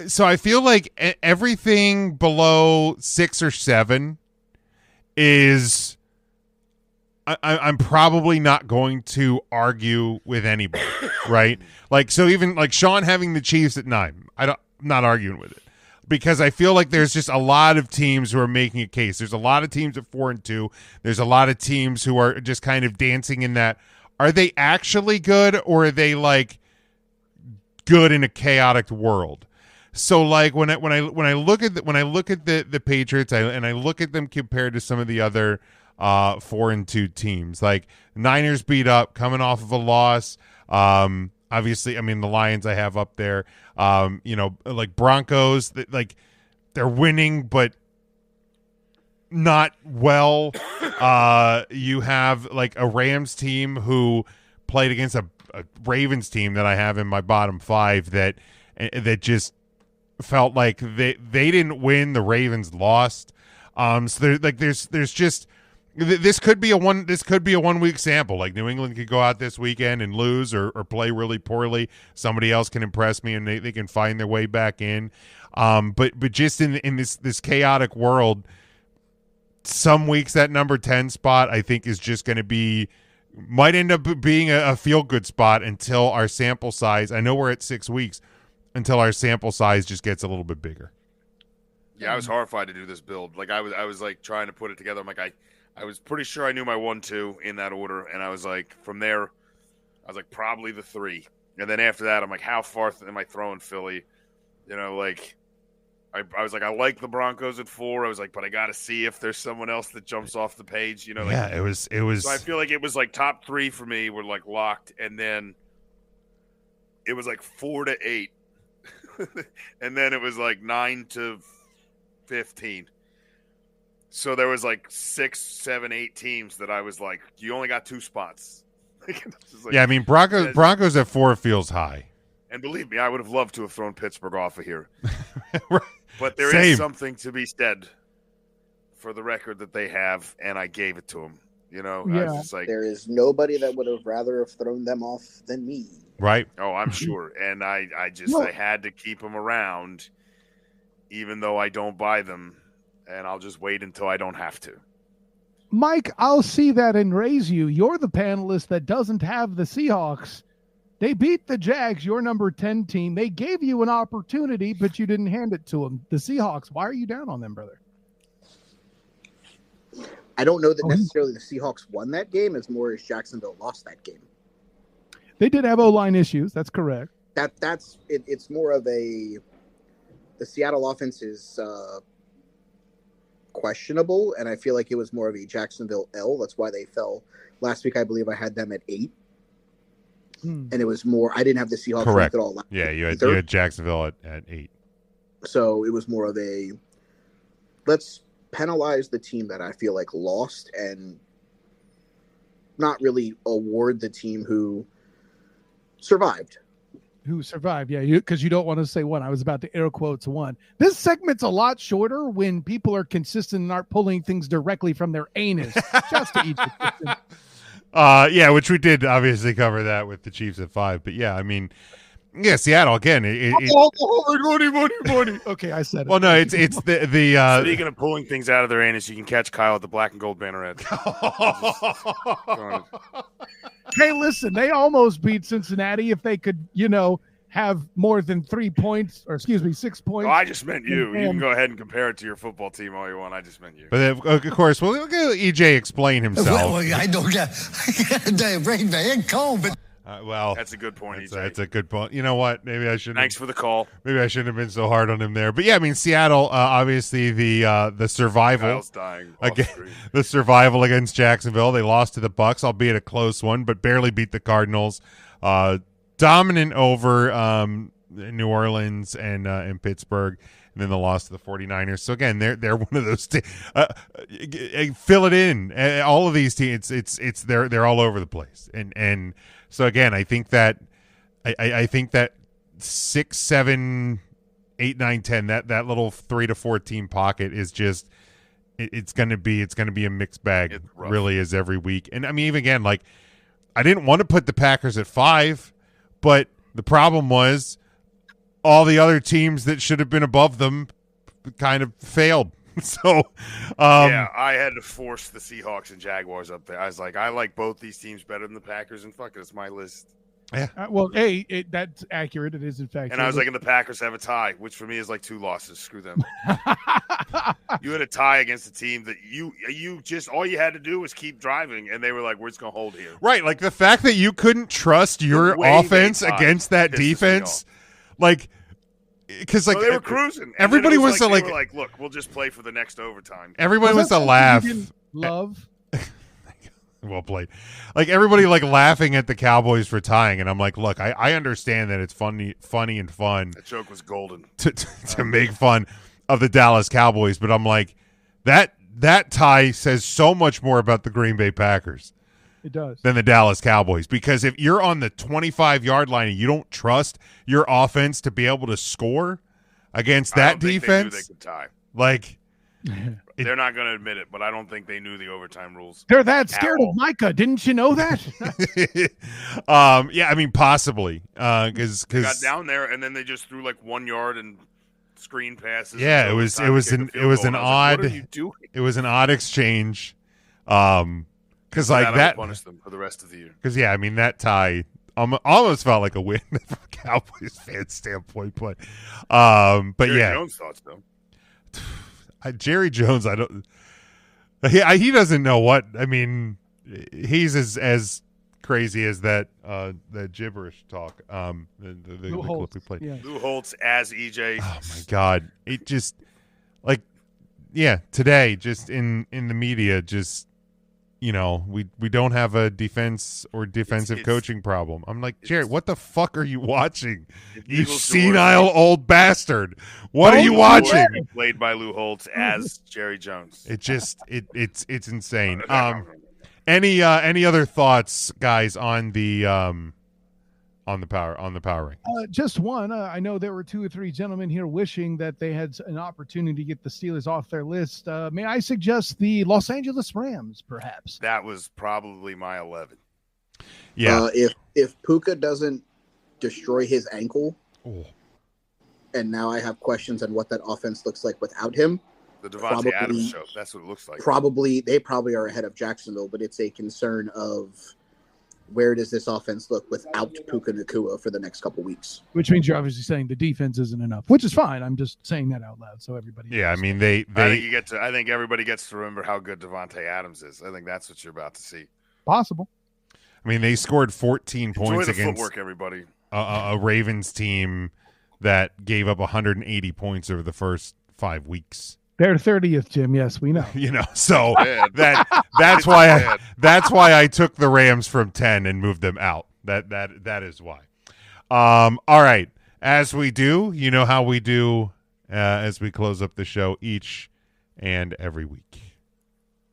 So I feel like everything below 6 or 7 is I'm probably not going to argue with anybody, right? Like, so even like Sean having the Chiefs at 9, I'm not arguing with it because I feel like there's just a lot of teams who are making a case. There's a lot of teams at 4-2. There's a lot of teams who are just kind of dancing in that. Are they actually good or are they like good in a chaotic world? So like when I look at the Patriots and I look at them compared to some of the other 4-2 teams, like Niners beat up coming off of a loss. Obviously, I mean the Lions I have up there. Like Broncos, like they're winning but not well. You have like a Rams team who played against a Ravens team that I have in my bottom 5 that just felt like they didn't win, the Ravens lost. So there's just this could be a 1 week sample. Like New England could go out this weekend and lose or play really poorly. Somebody else can impress me and they can find their way back in. But just in this chaotic world, some weeks that number 10 spot I think is just going to might end up being a feel good spot until our sample size. I know we're at 6 weeks. Until our sample size just gets a little bit bigger. Yeah, I was horrified to do this build. Like I was like trying to put it together. I'm like I was pretty sure I knew my 1-2 in that order, and I was like from there, I was like probably the 3, and then after that, I'm like, how far am I throwing Philly? Like I was like, I like the Broncos at 4. I was like, but I got to see if there's someone else that jumps off the page. Like, yeah, it was. So I feel like it was like top 3 for me were like locked, and then it was like 4-8. And then it was like 9-15. So there was like 6, 7, 8 teams that I was like, you only got 2 spots. Like, yeah, I mean Broncos at 4 feels high. And believe me, I would have loved to have thrown Pittsburgh off of here. Right. But there is something to be said for the record that they have, and I gave it to them. Yeah. I was just like, there is nobody that would have rather have thrown them off than me. Right. Oh, I'm sure. And I had to keep them around, even though I don't buy them, and I'll just wait until I don't have to. Mike, I'll see that and raise you. You're the panelist that doesn't have the Seahawks. They beat the Jags, your number 10 team. They gave you an opportunity, but you didn't hand it to them. The Seahawks, why are you down on them, brother? I don't know that necessarily the Seahawks won that game as more as Jacksonville lost that game. They did have O-line issues. That's correct. That's it. It's more of the Seattle offense is questionable, and I feel like it was more of a Jacksonville L. That's why they fell last week. I believe I had them at 8, and it was more. I didn't have the Seahawks Correct. at all. Yeah, you had Jacksonville at 8. So it was more of a let's penalize the team that I feel like lost and not really award the team who survived. Yeah, because you don't want to say one. I was about to air quotes one. This segment's a lot shorter when people are consistent and aren't pulling things directly from their anus. Just to each other. Yeah, which we did obviously cover that with the Chiefs at 5. But yeah, I mean, yeah, Seattle again. Money. Okay, I said it. Well, no, it's the. Speaking of pulling things out of their anus, you can catch Kyle at the black and gold banneret. Hey, listen, they almost beat Cincinnati if they could, have more than 3 points, or 6 points. Oh, I just meant you. You can go ahead and compare it to your football team all you want. I just meant you. But of course, we'll let EJ explain himself. Well, I don't get the rain man cold, but. Well, that's a good point, EJ. That's a good point. You know what? Maybe I shouldn't. Thanks for the call. Maybe I shouldn't have been so hard on him there. But yeah, I mean, Seattle, obviously the survival. Kyle's dying again, the survival against Jacksonville. They lost to the Bucs, albeit a close one, but barely beat the Cardinals. Dominant over New Orleans and Pittsburgh. And then the loss to the 49ers. So again, they're one of those fill it in. All of these teams, it's they're all over the place. And so again, I think that 6, 7, 8, 9, 10, that little 3 to 4 team pocket is just it's gonna be a mixed bag, really, as every week. And I mean, even again, like, I didn't want to put the Packers at 5, but the problem was all the other teams that should have been above them kind of failed. So, yeah, I had to force the Seahawks and Jaguars up there. I was like, I like both these teams better than the Packers, and fuck it, it's my list. Yeah. Well, that's accurate. It is, in fact. And I was like, and the Packers have a tie, which for me is like 2 losses. Screw them. You had a tie against a team that you just all you had to do was keep driving, and they were like, we're just gonna hold here. Right, like the fact that you couldn't trust your offense against that defense, like. Because like they were cruising. Everybody was like, like, like, look, we'll just play for the next overtime. Everybody was to laugh. Love. Well played. Like everybody like laughing at the Cowboys for tying, and I'm like, look, I understand that it's funny and fun. That joke was golden to make fun of the Dallas Cowboys, but I'm like, that tie says so much more about the Green Bay Packers. It does. Than the Dallas Cowboys, because if you're on the 25-yard line and you don't trust your offense to be able to score against that defense, they could tie. Like they're not going to admit it, but I don't think they knew the overtime rules. They're that scared of Micah. Didn't you know that? Yeah, I mean, possibly because got down there and then they just threw like 1 yard and screen passes. Yeah, it was an odd exchange. Because like that, punish them for the rest of the year. Because yeah, I mean that tie almost felt like a win from a Cowboys fan standpoint, but Jerry yeah, Jones thoughts though. Jerry Jones, he doesn't know what I mean. He's as crazy as that gibberish talk. The clip we played. Yeah. Lou Holtz as EJ. Oh my God, it just like today just in the media just. We don't have a defense or defensive coaching problem. I'm like, Jared, what the fuck are you watching? You senile old bastard. What are you watching? Played by Lou Holtz as Jerry Jones. It just it's insane. Any other thoughts, guys, on the power ring? Just one. I know there were 2 or 3 gentlemen here wishing that they had an opportunity to get the Steelers off their list. May I suggest the Los Angeles Rams, perhaps? That was probably my 11. Yeah. If Puka doesn't destroy his ankle, and now I have questions on what that offense looks like without him. The Devontae Adams show. That's what it looks like. They probably are ahead of Jacksonville, but it's a concern of where does this offense look without Puka Nacua for the next couple weeks? Which means you're obviously saying the defense isn't enough, which is fine. I'm just saying that out loud so everybody knows. Yeah, I mean I think everybody gets to remember how good Devontae Adams is. I think that's what you're about to see. Possible. I mean, they scored 14 Enjoy points the against footwork, everybody. A Ravens team that gave up 180 points over the first 5 weeks. They're 30th, Jim. Yes, we know. So Bad. that's why I took the Rams from 10 and moved them out. That is why. All right. As we do, you know how we do as we close up the show each and every week.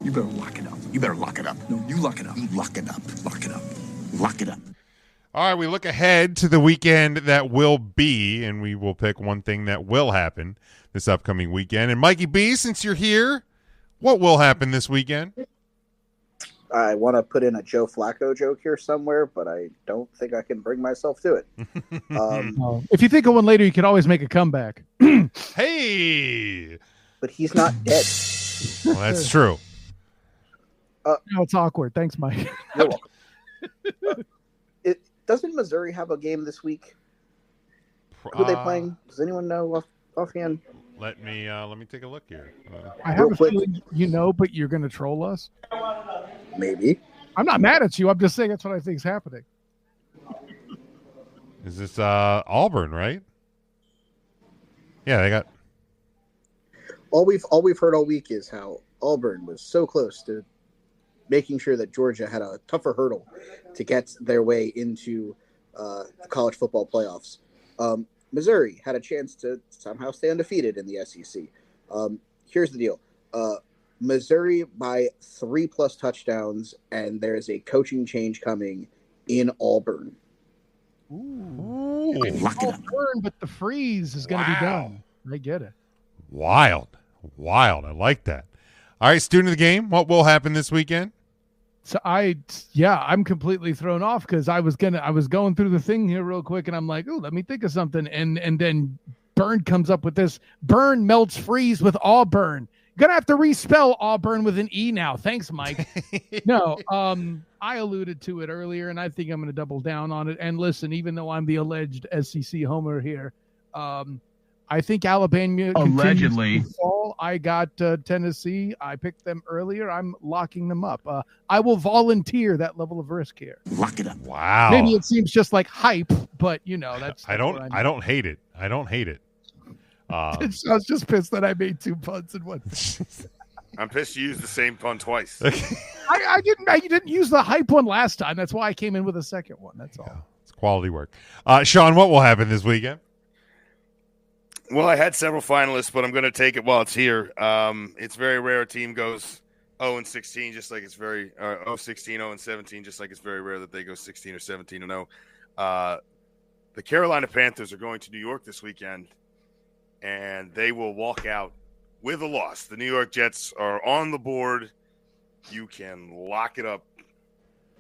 You better lock it up. You better lock it up. No, you lock it up. You lock it up. Lock it up. Lock it up. All right, we look ahead to the weekend that will be, and we will pick one thing that will happen this upcoming weekend. And Mikey B, since you're here, what will happen this weekend? I want to put in a Joe Flacco joke here somewhere, but I don't think I can bring myself to it. If you think of one later, you can always make a comeback. Hey! But he's not dead. Well, that's true. No, it's awkward. Thanks, Mike. You're welcome. Doesn't Missouri have a game this week? Who are they playing? Does anyone know offhand? Let me take a look here. I have a feeling you know, but you're going to troll us. Maybe. I'm not mad at you. I'm just saying that's what I think is happening. Is this Auburn, right? Yeah, they got. All we've heard all week is how Auburn was so close to making sure that Georgia had a tougher hurdle to get their way into the college football playoffs. Missouri had a chance to somehow stay undefeated in the SEC. Here's the deal. Missouri by 3+ touchdowns, and there's a coaching change coming in Auburn. Ooh. Auburn, but the freeze is going to be done. I get it. Wild. I like that. All right, student of the game, what will happen this weekend? So I'm completely thrown off because I was going through the thing here real quick, and I'm like, oh, let me think of something, and then Burn comes up with this. Burn melts freeze with Auburn. Gonna have to respell Auburn with an E now. Thanks, Mike. No, I alluded to it earlier, and I think I'm going to double down on it. And listen, even though I'm the alleged SEC homer here, I think Alabama allegedly to fall. I got Tennessee. I picked them earlier. I'm locking them up. I will volunteer that level of risk here. Lock it up. Wow. Maybe it seems just like hype, but that's. I don't hate it. I don't hate it. I was just pissed that I made 2 puns in one. I'm pissed you used the same pun twice. I didn't use the hype one last time. That's why I came in with a second one. That's all. Yeah, it's quality work. Sean, what will happen this weekend? Well, I had several finalists, but I'm going to take it while it's here. It's very rare a team goes 0-16, just like it's very 0-16, 0-17, just like it's very rare that they go 16 or 17-0. The Carolina Panthers are going to New York this weekend, and they will walk out with a loss. The New York Jets are on the board. You can lock it up.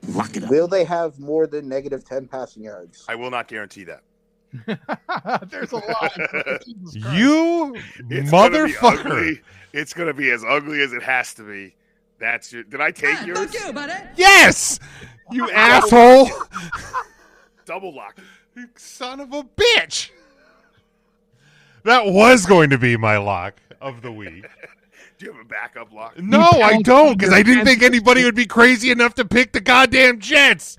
Lock it up. Will they have more than -10 passing yards? I will not guarantee that. There's a lot. You motherfucker. It's going to be as ugly as it has to be. That's your. Did I take yours? Fuck you, buddy. Yes! You asshole. Double lock. You son of a bitch. That was going to be my lock of the week. Do you have a backup lock? No, I don't, because I didn't think anybody would be crazy enough to pick the goddamn Jets.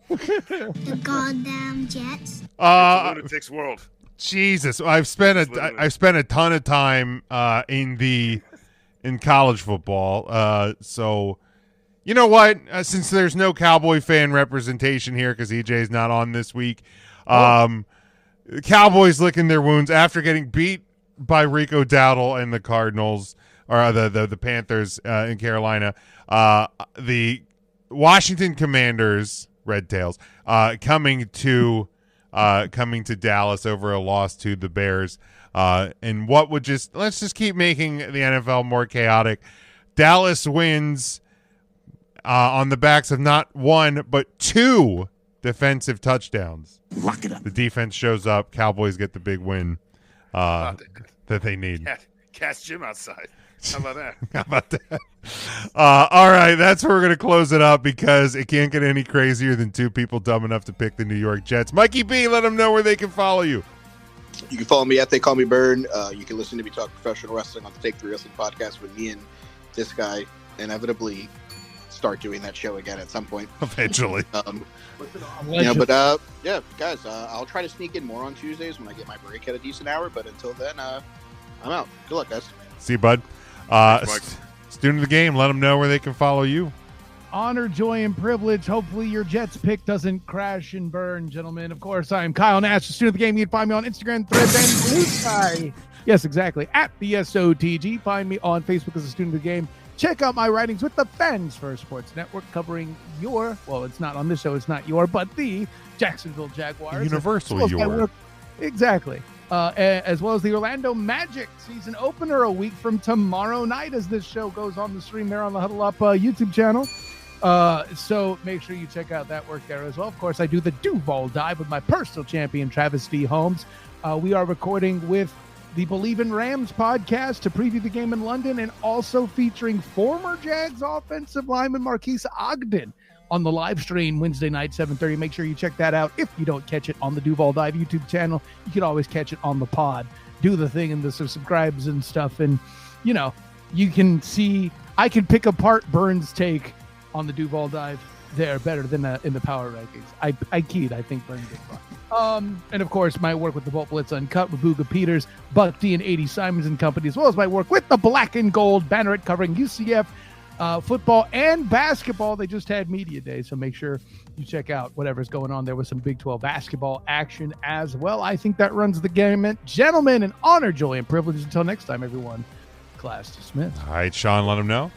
The goddamn Jets. It's a lunatic's world. Jesus, I've spent a ton of time in college football. So, you know what? Since there's no Cowboy fan representation here because EJ's not on this week, Cowboys licking their wounds after getting beat by Rico Dowdle and the Cardinals, or the Panthers in Carolina. The Washington Commanders, Red Tails, coming to Dallas over a loss to the Bears. And let's just keep making the NFL more chaotic. Dallas wins on the backs of not one but 2 defensive touchdowns. Lock it up. The defense shows up. Cowboys get the big win that they need. Cast Jim outside. How about that? How about that? All right, that's where we're going to close it up because it can't get any crazier than 2 people dumb enough to pick the New York Jets. Mikey B, let them know where they can follow you. You can follow me at They Call Me Burn. You can listen to me talk professional wrestling on the Take 3 Wrestling podcast with me and this guy, inevitably start doing that show again at some point. Eventually. Yeah, guys, I'll try to sneak in more on Tuesdays when I get my break at a decent hour. But until then, I'm out. Good luck, guys. See you, bud. Student of the game, let them know where they can follow you. Honor, joy, and privilege. Hopefully your Jets pick doesn't crash and burn, gentlemen. Of course, I am Kyle Nash, the student of the game. You can find me on Instagram, Threads, and Blue Sky. Yes, exactly. At the SOTG. Find me on Facebook as a student of the game. Check out my writings with the Fans First Sports Network covering it's not on this show, it's not but the Jacksonville Jaguars. Universal your. Exactly. As well as the Orlando Magic season opener a week from tomorrow night as this show goes on the stream there on the Huddle Up YouTube channel. So make sure you check out that work there as well. Of course, I do the Duval Dive with my personal champion, Travis V. Holmes. We are recording with the Believe in Rams podcast to preview the game in London, and also featuring former Jags offensive lineman Marquise Ogden on the live stream Wednesday night, 7:30. Make sure you check that out. If you don't catch it on the Duval Dive YouTube channel, you can always catch it on the pod. Do the thing and the subscribes and stuff. And, you can see, I can pick apart Burns' take on the Duval Dive there better than in the power rankings. I think Burns did fine. And of course, my work with the Bolt Blitz Uncut with Booga Peters, Buck D, and 80 Simons and Company, as well as my work with the Black and Gold Banneret covering UCF football and basketball. They just had media day, so make sure you check out whatever's going on there with some Big 12 basketball action as well. I think that runs the gamut. Gentlemen, an honor, joy, and privilege. Until next time, everyone, class dismissed. All right, Sean, let them know.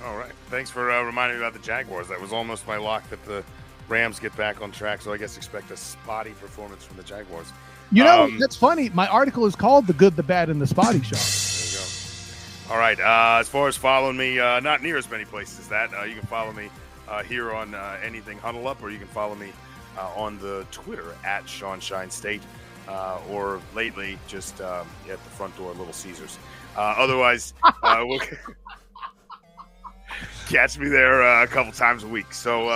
All right. Thanks for reminding me about the Jaguars. That was almost my lock that the Rams get back on track, so I guess expect a spotty performance from the Jaguars. That's funny. My article is called The Good, the Bad, and the Spotty Show. There you go. All right. As far as following me, not near as many places as that. You can follow me here on anything Huddle Up, or you can follow me on the Twitter at Sean Shine State, or lately just at the front door, Little Caesars. Otherwise, we'll catch me there a couple times a week. So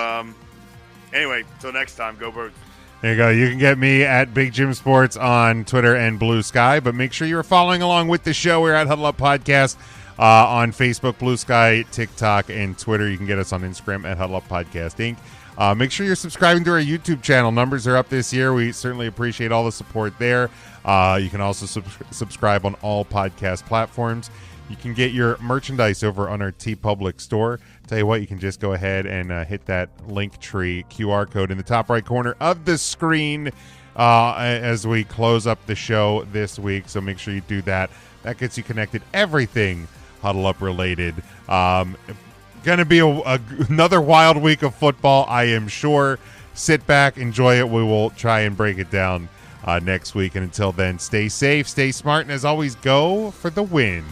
anyway, till next time, go Birds. There you go. You can get me at Big Jim Sports on Twitter and Blue Sky, but make sure you're following along with the show. We're at Huddle Up Podcast on Facebook, Blue Sky, TikTok, and Twitter. You can get us on Instagram at Huddle Up Podcast Inc. Make sure you're subscribing to our YouTube channel. Numbers are up this year. We certainly appreciate all the support there. You can also subscribe on all podcast platforms. You can get your merchandise over on our TeePublic store. Tell you what, you can just go ahead and hit that Linktree QR code in the top right corner of the screen as we close up the show this week. So make sure you do that. That gets you connected. Everything Huddle Up related. Going to be another wild week of football, I am sure. Sit back, enjoy it. We will try and break it down next week. And until then, stay safe, stay smart, and as always, go for the win.